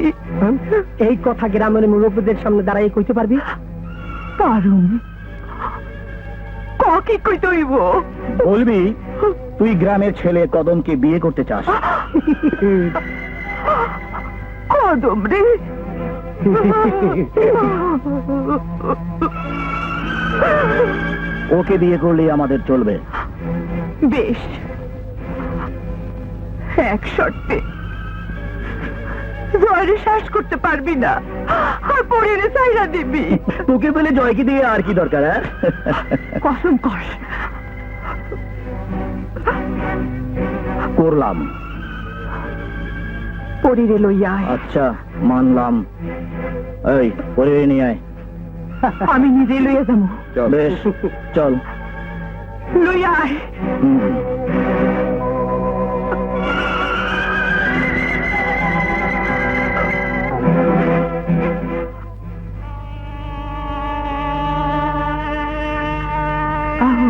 এই কথা গ্রামের মুরব্বীদের সামনে দাঁড়াই কইতে পারবি? পারুম। কি কইতে হইব? বলবি তুই গ্রামের ছেলে কদমকে বিয়ে করতে চাস। কদম রে, ওকে বিয়ে করলেই আমাদের চলবে। বেশ, এক শর্তে। জয়রে শ্বাস করতে পারবি না, আর পরের চাইরা দিবি। তোকে বলে জয়কে দিয়ে আর কি দরকার? কসম কর। করলাম। পরিরে লইয়া আয়। আচ্ছা, মানলাম। এই পরে নিয়ে আয়। আমি নিজে লইয়া যাবো। বেশ, চল। লইয়া আয়। হুম। আহো।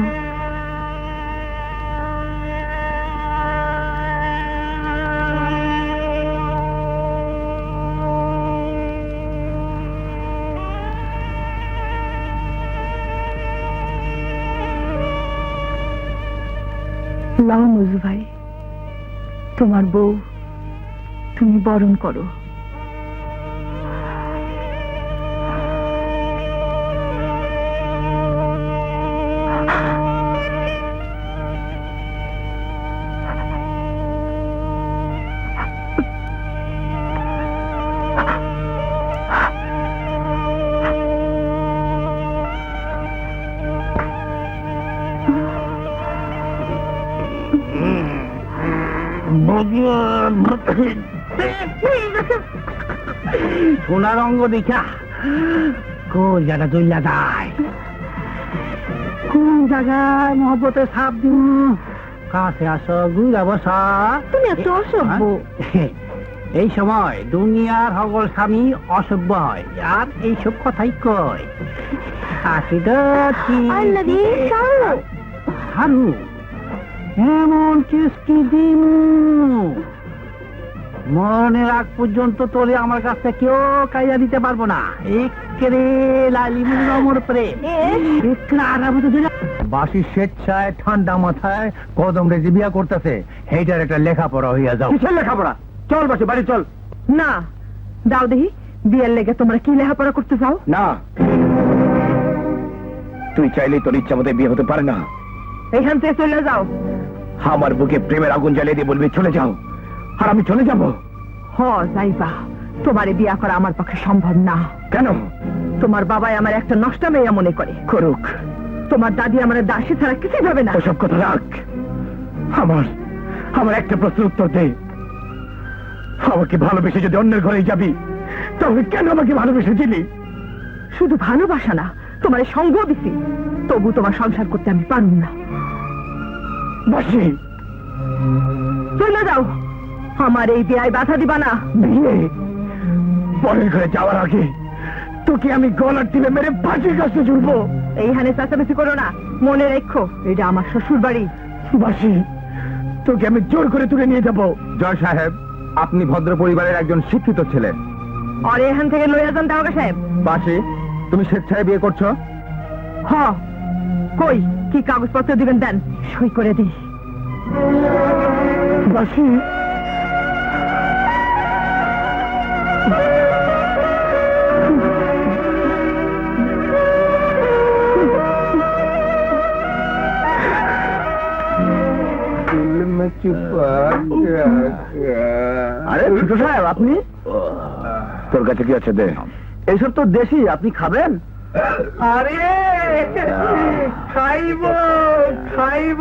লাও মজু ভাই, তোমার বউ তুমি বরণ করো। সোনার অঙ্গ দেখা কোন জায়গা চলিয়া যায়, কোন জায়গায় মহব্বতের ছাপ দিন। কাছে আসো, গুইরা বসা। তুমি এত অসভ্য। এই সময় দুনিয়ার সকল স্বামী অসভ্য হয়, আর এইসব কথাই কয়। আসি হারু এমন কিস্তি দিন, মরণের আগ পর্যন্ত তোরে আমার কাছে কেউ কাইয়া দিতে পারবো না। একেরে লালিমুর অমর পরে বাসি স্বেচ্ছায় ঠান্ডা মাথায় কদম রেজি বিয়া করতেছে, সেইটার একটা লেখাপড়া হইয়া যাও। কিসের লেখাপড়া? চল বাসি বাড়ি চল। না, দাও দেখি বিয়ের লেগে তোমরা কি লেখাপড়া করতে চাও? না, তুই চাইলেই তোর ইচ্ছা মতো বিয়ে হতে পারে না। এইখান থেকে চলে যাও। আমার বুকে প্রেমের আগুন জ্বালিয়ে দিয়ে বলবি চলে যাও, আর আমি চলে যাব। যাইবা। তোমারে বিয়া করা আমার পক্ষে সম্ভব না। কেন? তোমার বাবাই আমার একটা নষ্ট মেয়ে মনে করে। করুক, তোমার দাদি আমার দাসী ছাড়া কিছুই ভাবে না। ওসব কথা রাখ। আমার একটা প্রশ্নের উত্তর দে। আমাকে ভালোবেসে যদি অন্যের ঘরে যাবি, তাহলে কেন আমাকে ভালোবেসেছিলি? শুধু ভালোবাসা না, তোমার সঙ্গ দিছি, তবু তোমার সংসার করতে আমি পারুম না। বাসি, চলে যাও, আমার এই বিয়ায় বাধা দিবা না। বিয়ে পরের ঘরে যাওয়ার আগে তোকে আমি গলার টিপে মেরে বাসির কাছে ঝুলবো। এইখানে চেঁচামেচি করো না, মনে রেখো এটা আমার শ্বশুর বাড়ি। বাসি, তোকে আমি জোর করে তুলে নিয়ে যাবো। জয় সাহেব, আপনি ভদ্র পরিবারের একজন শিক্ষিত ছেলে। আর এখান থেকে লইয়া যান দারোগা সাহেব। বাসি, তুমি স্বেচ্ছায় বিয়ে করছো? হ, কই কি কাগজপত্র দিবেন দেন, সই করে দিই। বাসি, আরে ছোট সাহেব, আপনি? তোর কাছে কি আছে দে। এইসব তো দেশি, আপনি খাবেন? আরে খাইব খাইব,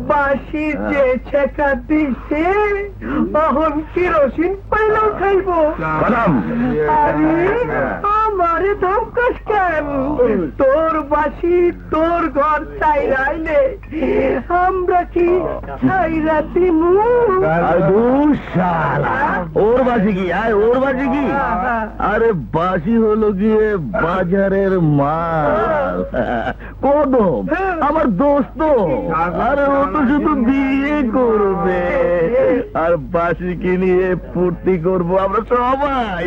বাসি যে ছেকা দিছে অহন কিরোসিন পাইলেও খাইব। আরে আমারে ধমকাস কেন? তোর বাসি তোর ঘর চাইরাইলে আমরা কি চাইরা দিমু? ওর বাসি কি? ওর বাসি কি? আরে বাসি হলো গিয়ে বাজারের মাল, কদম আমার দোস্ত। আরে ও তো শুধু বিয়ে করবে, আর বাসিকে নিয়ে ফুর্তি করবো আমরা সবাই।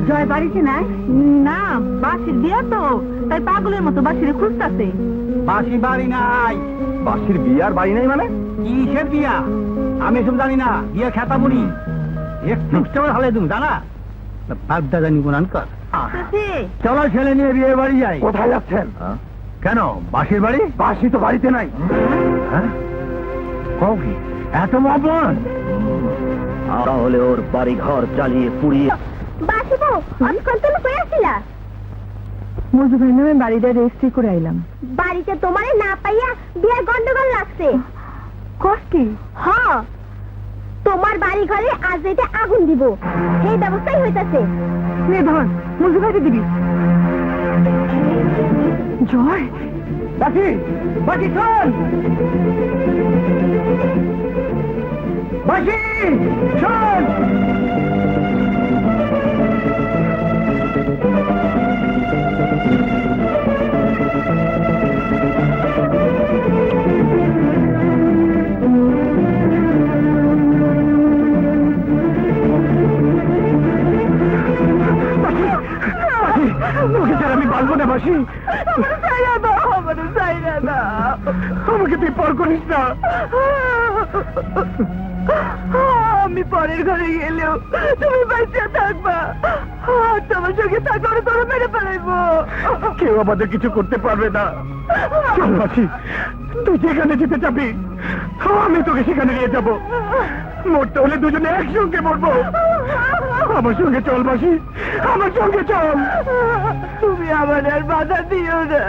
জয় বাড়িতে নাই? না, বাসির বিয়া তো, তাই পাগলের মতো বাসিরে খুঁজতাছে। বাসি বাড়ি নাই। বাসির বিয়ার বাড়ি নাই মানে? কিসের বিয়া? আমি এসব জানি না। বিয়া খেতা বলি একটু হালে তুমি জানা বাগদা জানি কোরআন কর। চলো ছেলে নিয়ে বিয়ে বাড়ি যাই। কোথায় যাচ্ছেন? কেন, বাসির বাড়ি? বাসি তো বাড়িতে নাই। হ্যাঁ, কও কি এত মহব্বত? তাহলে ওর বাড়ি ঘর চালিয়ে পুড়িয়ে। বাসি বউ, অনেকক্ষণ তুমি কই আসছিলা? মজু ভাই নামে বাড়িটা রেজিস্ট্রি করে আইলাম। বাড়িতে তোমারে না পাইয়া বিয়ার গন্ডগোল লাগছে। কষ্টি? হ্যাঁ, তোমার বাড়ি ঘরে আজ এটা আগুন দিব, এই ব্যবস্থাই হইতাছে। নে ধর, মজু ভাইকে দিবি। জয়, বাসি বাসি শোন, বাসি শোন। মাসি আমাকে তুই পর করিস না। আমি পরের ঘরে গেলেও তুমি বাঁচিয়ে থাকবা, আর তোমার সঙ্গে থাকলে তোরা মেরে ফেলাইবো। কেউ আমাদের কিছু করতে পারবে না। চল মাসি, তুই যেখানে যেতে চাবি আমি তোকে সেখানে নিয়ে যাব। মরতে হলে দুজনে একসঙ্গে মরবো। আমার সঙ্গে চল মাসি, আমার সঙ্গে চল। তুমি আমার আর বাধা দিও না,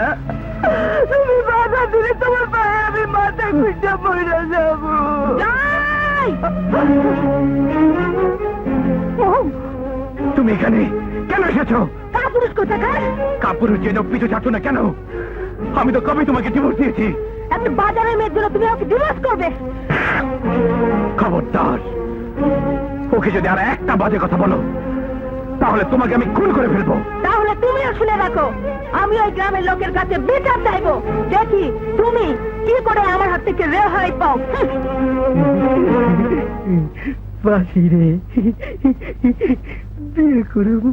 তুমি বাধা দিলে তোমার পায়ে আমি মাথা খুঁজে পড়ে যাবো। তুমি এখানে কেন এসেছো? কাপুরুষ কোথাকার? কাপুরুষ যেন পিছু ছাড়ছো না কেন? আমি তো কবে তোমাকে ডিভোর্স দিয়েছি। একটা বাজারের মেয়ের জন্য তুমি আমাকে ডিভোর্স করবে? খবরদার, ওকে যদি আর একটা বাজে কথা বলো তাহলে তোমাকে আমি খুন করে ফেলবো। তাহলে তুমিও শুনে রাখো, আমি ওই গ্রামের লোকের কাছে বিচার চাইবো। দেখি তুমি কি করে আমার হাত থেকে রেহাই পাও। বাসি রে, বিয়ে করব।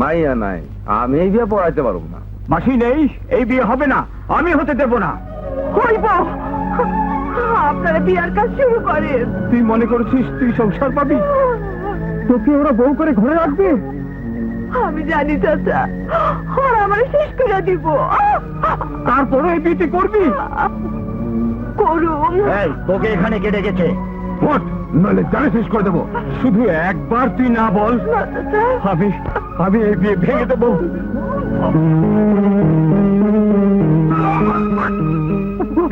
মাইয়া নাই, আমি এই বিয়ে পড়াইতে পারব না। মাসি নেই, এই বিয়ে হবে না, আমি হতে দেব না। হইব, আপনারা বিয়ার কাজ শুরু করেন। তুই মনে করছিস তুই সংসার পাবি? তোকে ওরা বউ করে ঘরে রাখবে? আমি জানি চাচা, ওরা আমার শেষ করে দিব। তারপরে এই বিয়ে তুই করবি? করুন। তোকে এখানে কে ডেকেছে? ওঠ, নইলে জানে শেষ করে দেবো। শুধু একবার তুই না বল, আমি এই বিয়ে ভেঙে দেবো।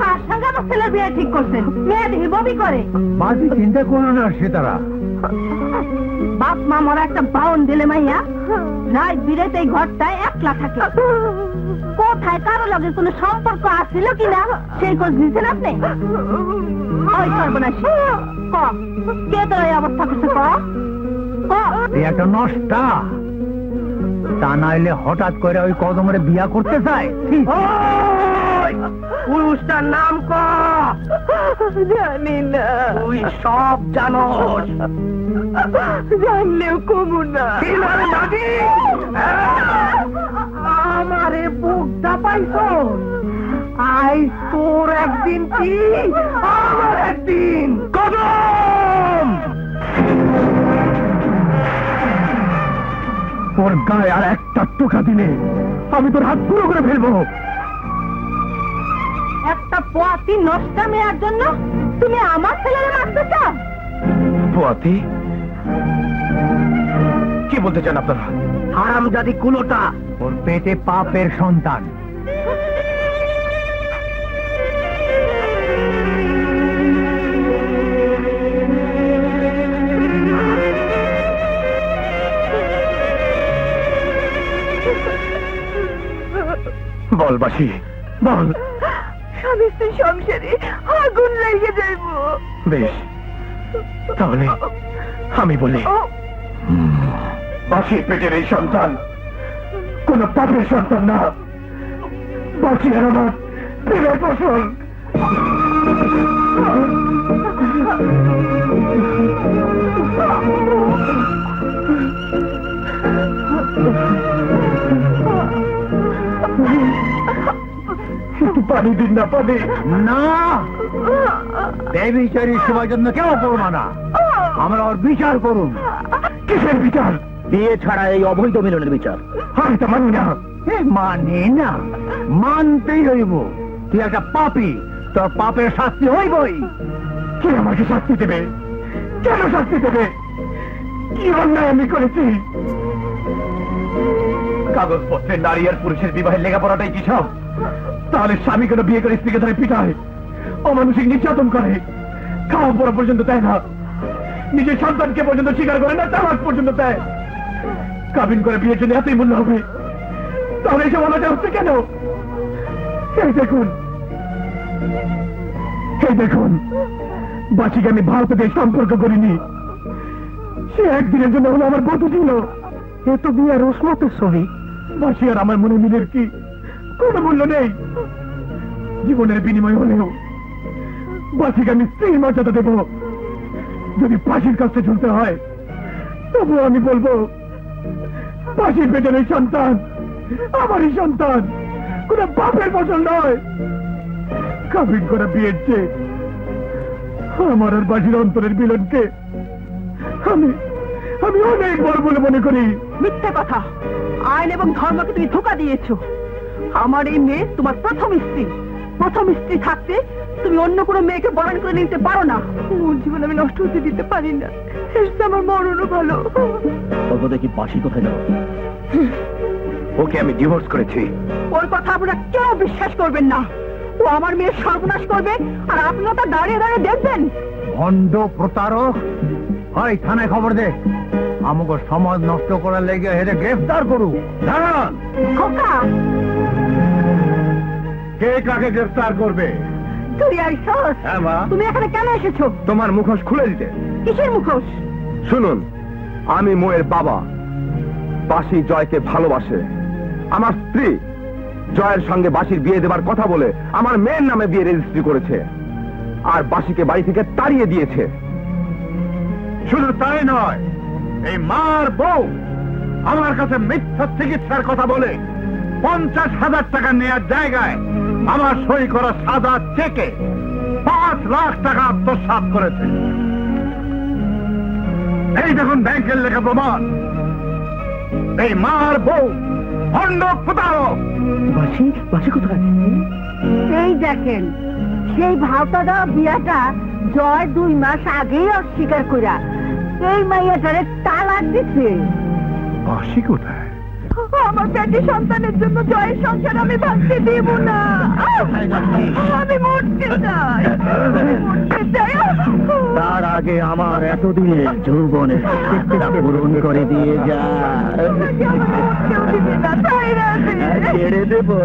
কার সঙ্গে আমার ছেলের বিয়ে ঠিক করছেন? মেয়ে দেখি ববি করে। বাজি চিন্তা করো না সে তারা। বাপ মা মরা একটা বাউন দিলে মাইয়া রাত বিরেতে এই ঘরটায় একলা থাকে। কোথায় কারো লগে কোনো সম্পর্ক আছিল কিনা সেই খোঁজ দিয়েছেন আপনি? ওই সর্বনাশী, ক কে তোর এই অবস্থা করছে? একটা নষ্টা, তা নাইলে হঠাৎ করে ওই কদমরে বিয়া করতে চায়। পুরুষটার নাম ক। জানি না। তুই সব জানোস, জানলেও কমু না। আমারে বুকটা পাইছ, আই তোর একদিন কি আমার একদিন। কদম, তোর গায়ে আর একটা টোকা দিলে আমি তোর হাত পুরো করে ফেলবো। একটা পোয়াতি নষ্টা মেয়ার জন্য তুমি আমার ছেলের মারতে চাও? পোয়াতি? কি বলতে চান আপনারা? হারামজাদি কুলোটা, ওর পেটে পাপের সন্তান। বল বাসি, বল। স্বামী স্ত্রী সংসারে আগুন লেগে যাইব। বেশ, তাহলে আমি বলি, বাসির পেটের এই সন্তান কোন পাপের সন্তান না। বাসি আর আমার প্রেমের ফসল। একটু পানি দিন না, পানি না। বেবিচারীর সেবার জন্য কেউ করবো না, আমরা ওর বিচার করুন। কিসের বিচার? বিয়ে ছাড়া এই অবৈধ মিলনের বিচার। আমি তো মানি না। মানে না, মানতেই হইব। তুই একটা পাপী, তোর পাপের শাস্তি হইবই। কে আমাকে শাস্তি দেবে? কেন শাস্তি দেবে? কি অন্যায় আমি করেছি? কাগজপত্রে নারী আর পুরুষের বিবাহের লেখাপড়াটাই কি সব? তাহলে স্বামী কেন বিয়ে করে স্ত্রীকে ধরে পিটায়, অমানসিক নির্যাতন করে, খাওয়া পড়া পর্যন্ত দেয় না, নিজের সন্তানকে পর্যন্ত স্বীকার করে না, তালাক পর্যন্ত দেয়। কাবিন করে বিয়ের জন্য এতই মূল্য হবে, তাহলে এসব অনাচার হচ্ছে কেন? এই দেখুন, এই দেখুন, বাসিকে আমি ভারত দিয়ে সম্পর্ক করিনি। সে একদিনের জন্য হলো আমার বধূ ছিল। এ তো বিয়ার রসমতের ছবি। বাসি আর আমার মনে মিলের কি কোনো মূল্য নেই? জীবনের বিনিময় হলেও বাসিকে আমি স্ত্রীর মর্যাদা দেব। যদি ফাঁসির কাছে ঝুলতে হয় তবুও আমি বলবো, ফাঁসির পেটের এই সন্তান আমারই সন্তান, কোন বাপের ফসল নয়। কাবিন করা বিয়ের চেয়ে আমার আর বাসির অন্তরের মিলনকে আমি আমি অনেক বড় বলে মনে করি। মিথ্যে কথা। আইন এবং ধর্মকে তুমি ধোকা দিয়েছো। আমার এই মেয়ে তোমার প্রথম স্ত্রী। প্রথম স্ত্রী থাকতে তুমি অন্য কোনো মেয়েকে বরণ করে নিতে পারো না। ওর জীবন আমি নষ্ট হতে দিতে পারি না। এর চেয়ে আমার মরণও ভালো। তবে দেখি বাসি কোথায় যাবো? ওকে আমি ডিভোর্স করেছি। ওর কথা আপনারা কেউ বিশ্বাস করবেন না। ও আমার মেয়ের সর্বনাশ করবে, আর আপনারা তা দাঁড়িয়ে দাঁড়িয়ে দেখবেন। ভণ্ড প্রতারক, হয় থানায় খবর দে। আমাকে সমাজ নষ্ট করার লেগে হেরে গ্রেফতার করু। দাঁড়ান, খোকা, কে কাকে গ্রেফতার করবে? তুই আইসস? হ্যাঁ মা, তুমি এখানে কেন এসেছো? তোমার মুখোশ খুলে দিতে। কিসের মুখোশ? শুনুন, আমি মোয়ের বাবা। বাসি জয়কে ভালোবাসে। আমার স্ত্রী জয়ের সঙ্গে বাসির বিয়ে দেবার কথা বলে আমার মেয়ের নামে বিয়ে রেজিস্ট্রি করেছে, আর বাসিকে বাড়ি থেকে তাড়িয়ে দিয়েছে। শুধু তাই নয়, এই মার বউ আমার কাছে মিথ্যা চিকিৎসার কথা বলে 50,000 টাকা নেওয়ার জায়গায় আমার সই করা সাদা চেকে 5 লাখ টাকা আত্মসাৎ করেছে। এই দেখুন ব্যাংকের লেখা প্রমাণ। এই মার বউ ভণ্ড প্রতারক। বাসি বাসি কোথায়? এই দেখেন, সেই ভাওতাদা বিয়াটা জয় 2 মাস আগেই অস্বীকার কইরা এই মাইয়াটারে তালাক দিছে। বাসি কোথায়? আমার পেটে সন্তানের জন্য জয়ের সংসার আমি ভাঙতে দেব না। আমি মরতে চাই, মরতে চাই। তার আগে আমার এতদিনের যৌবনের ইচ্ছেটা পূরণ করে দিয়ে যা। আমাকে মরতেও দিবে না, তাই না? ছেড়ে দেবো?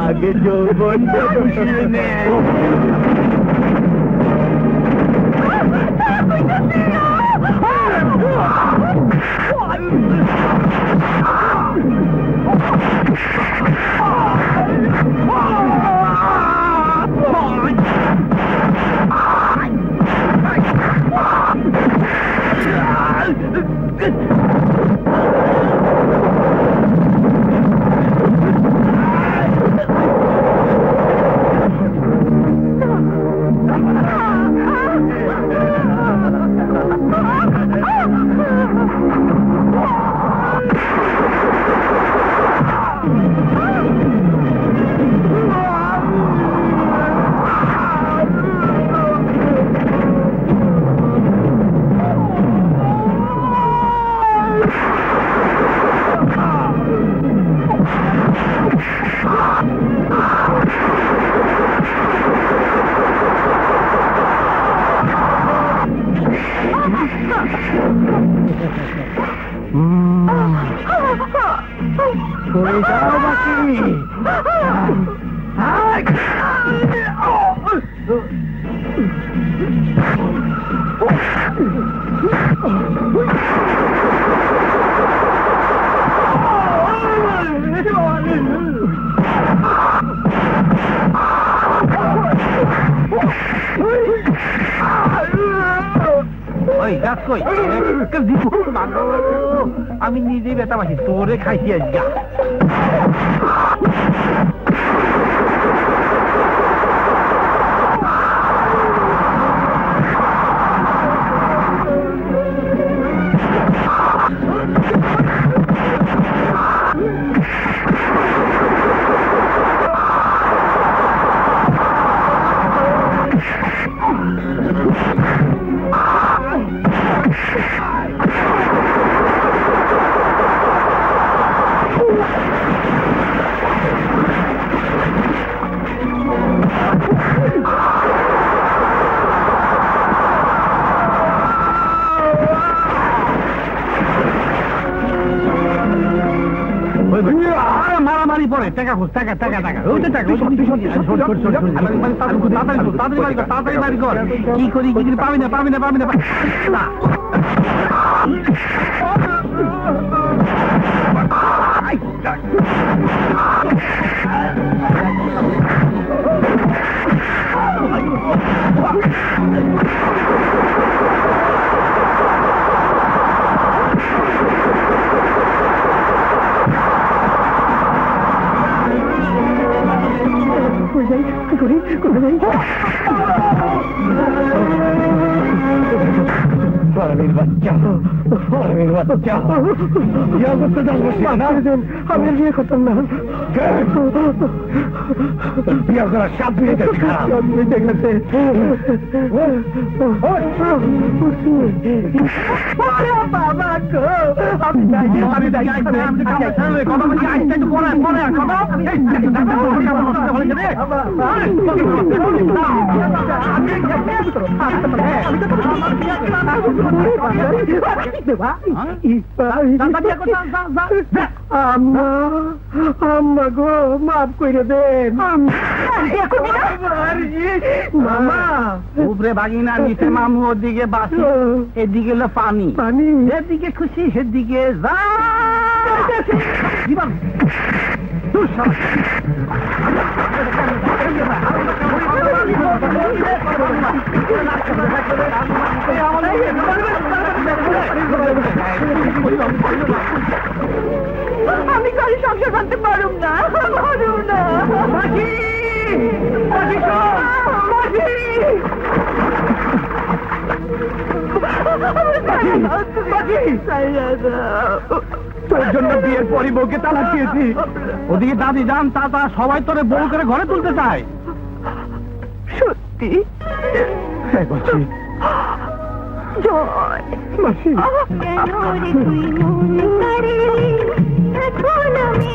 আগে যৌবনটা খুশিয়ে নে। সরে যাও বাসি। আমি নিজেই বেতা পাইছি, তোরে খাইছি আজকে। মারামারি পরে টাকা খোঁজ, টাকা টাকা টাকা, ওই তো টাকা, তাড়াতাড়ি বাড়ি কর। কি করি কি করি, পাবি না পাবি না পাবি না। হারামির বাচ্চা, হারামির বাচ্চা। বিয়া করতে যাবো না, আমি বিয়ে করতাম না। বিয়া করার সাত মিনিট গেছে। বাবা গো, আম্মা গো, মাফ করে দেন মামা। উপরে বাগিনা নিচে মামু, ওদিকে বাসি, এদিকে হলো পানি। পানি যেদিকে খুশি সেদিকে যা। জীবন আমি কারো সংসার করতে পারুম না, পারুম না। তোর জন্য বিয়ের পরই বউকে তালাক দিয়েছি। ওদিকে দাদি যান তাতা সবাই তোরে বউ করে ঘরে তুলতে চায়। সত্যি জয় কেন রে তুই মন করে এখন আমি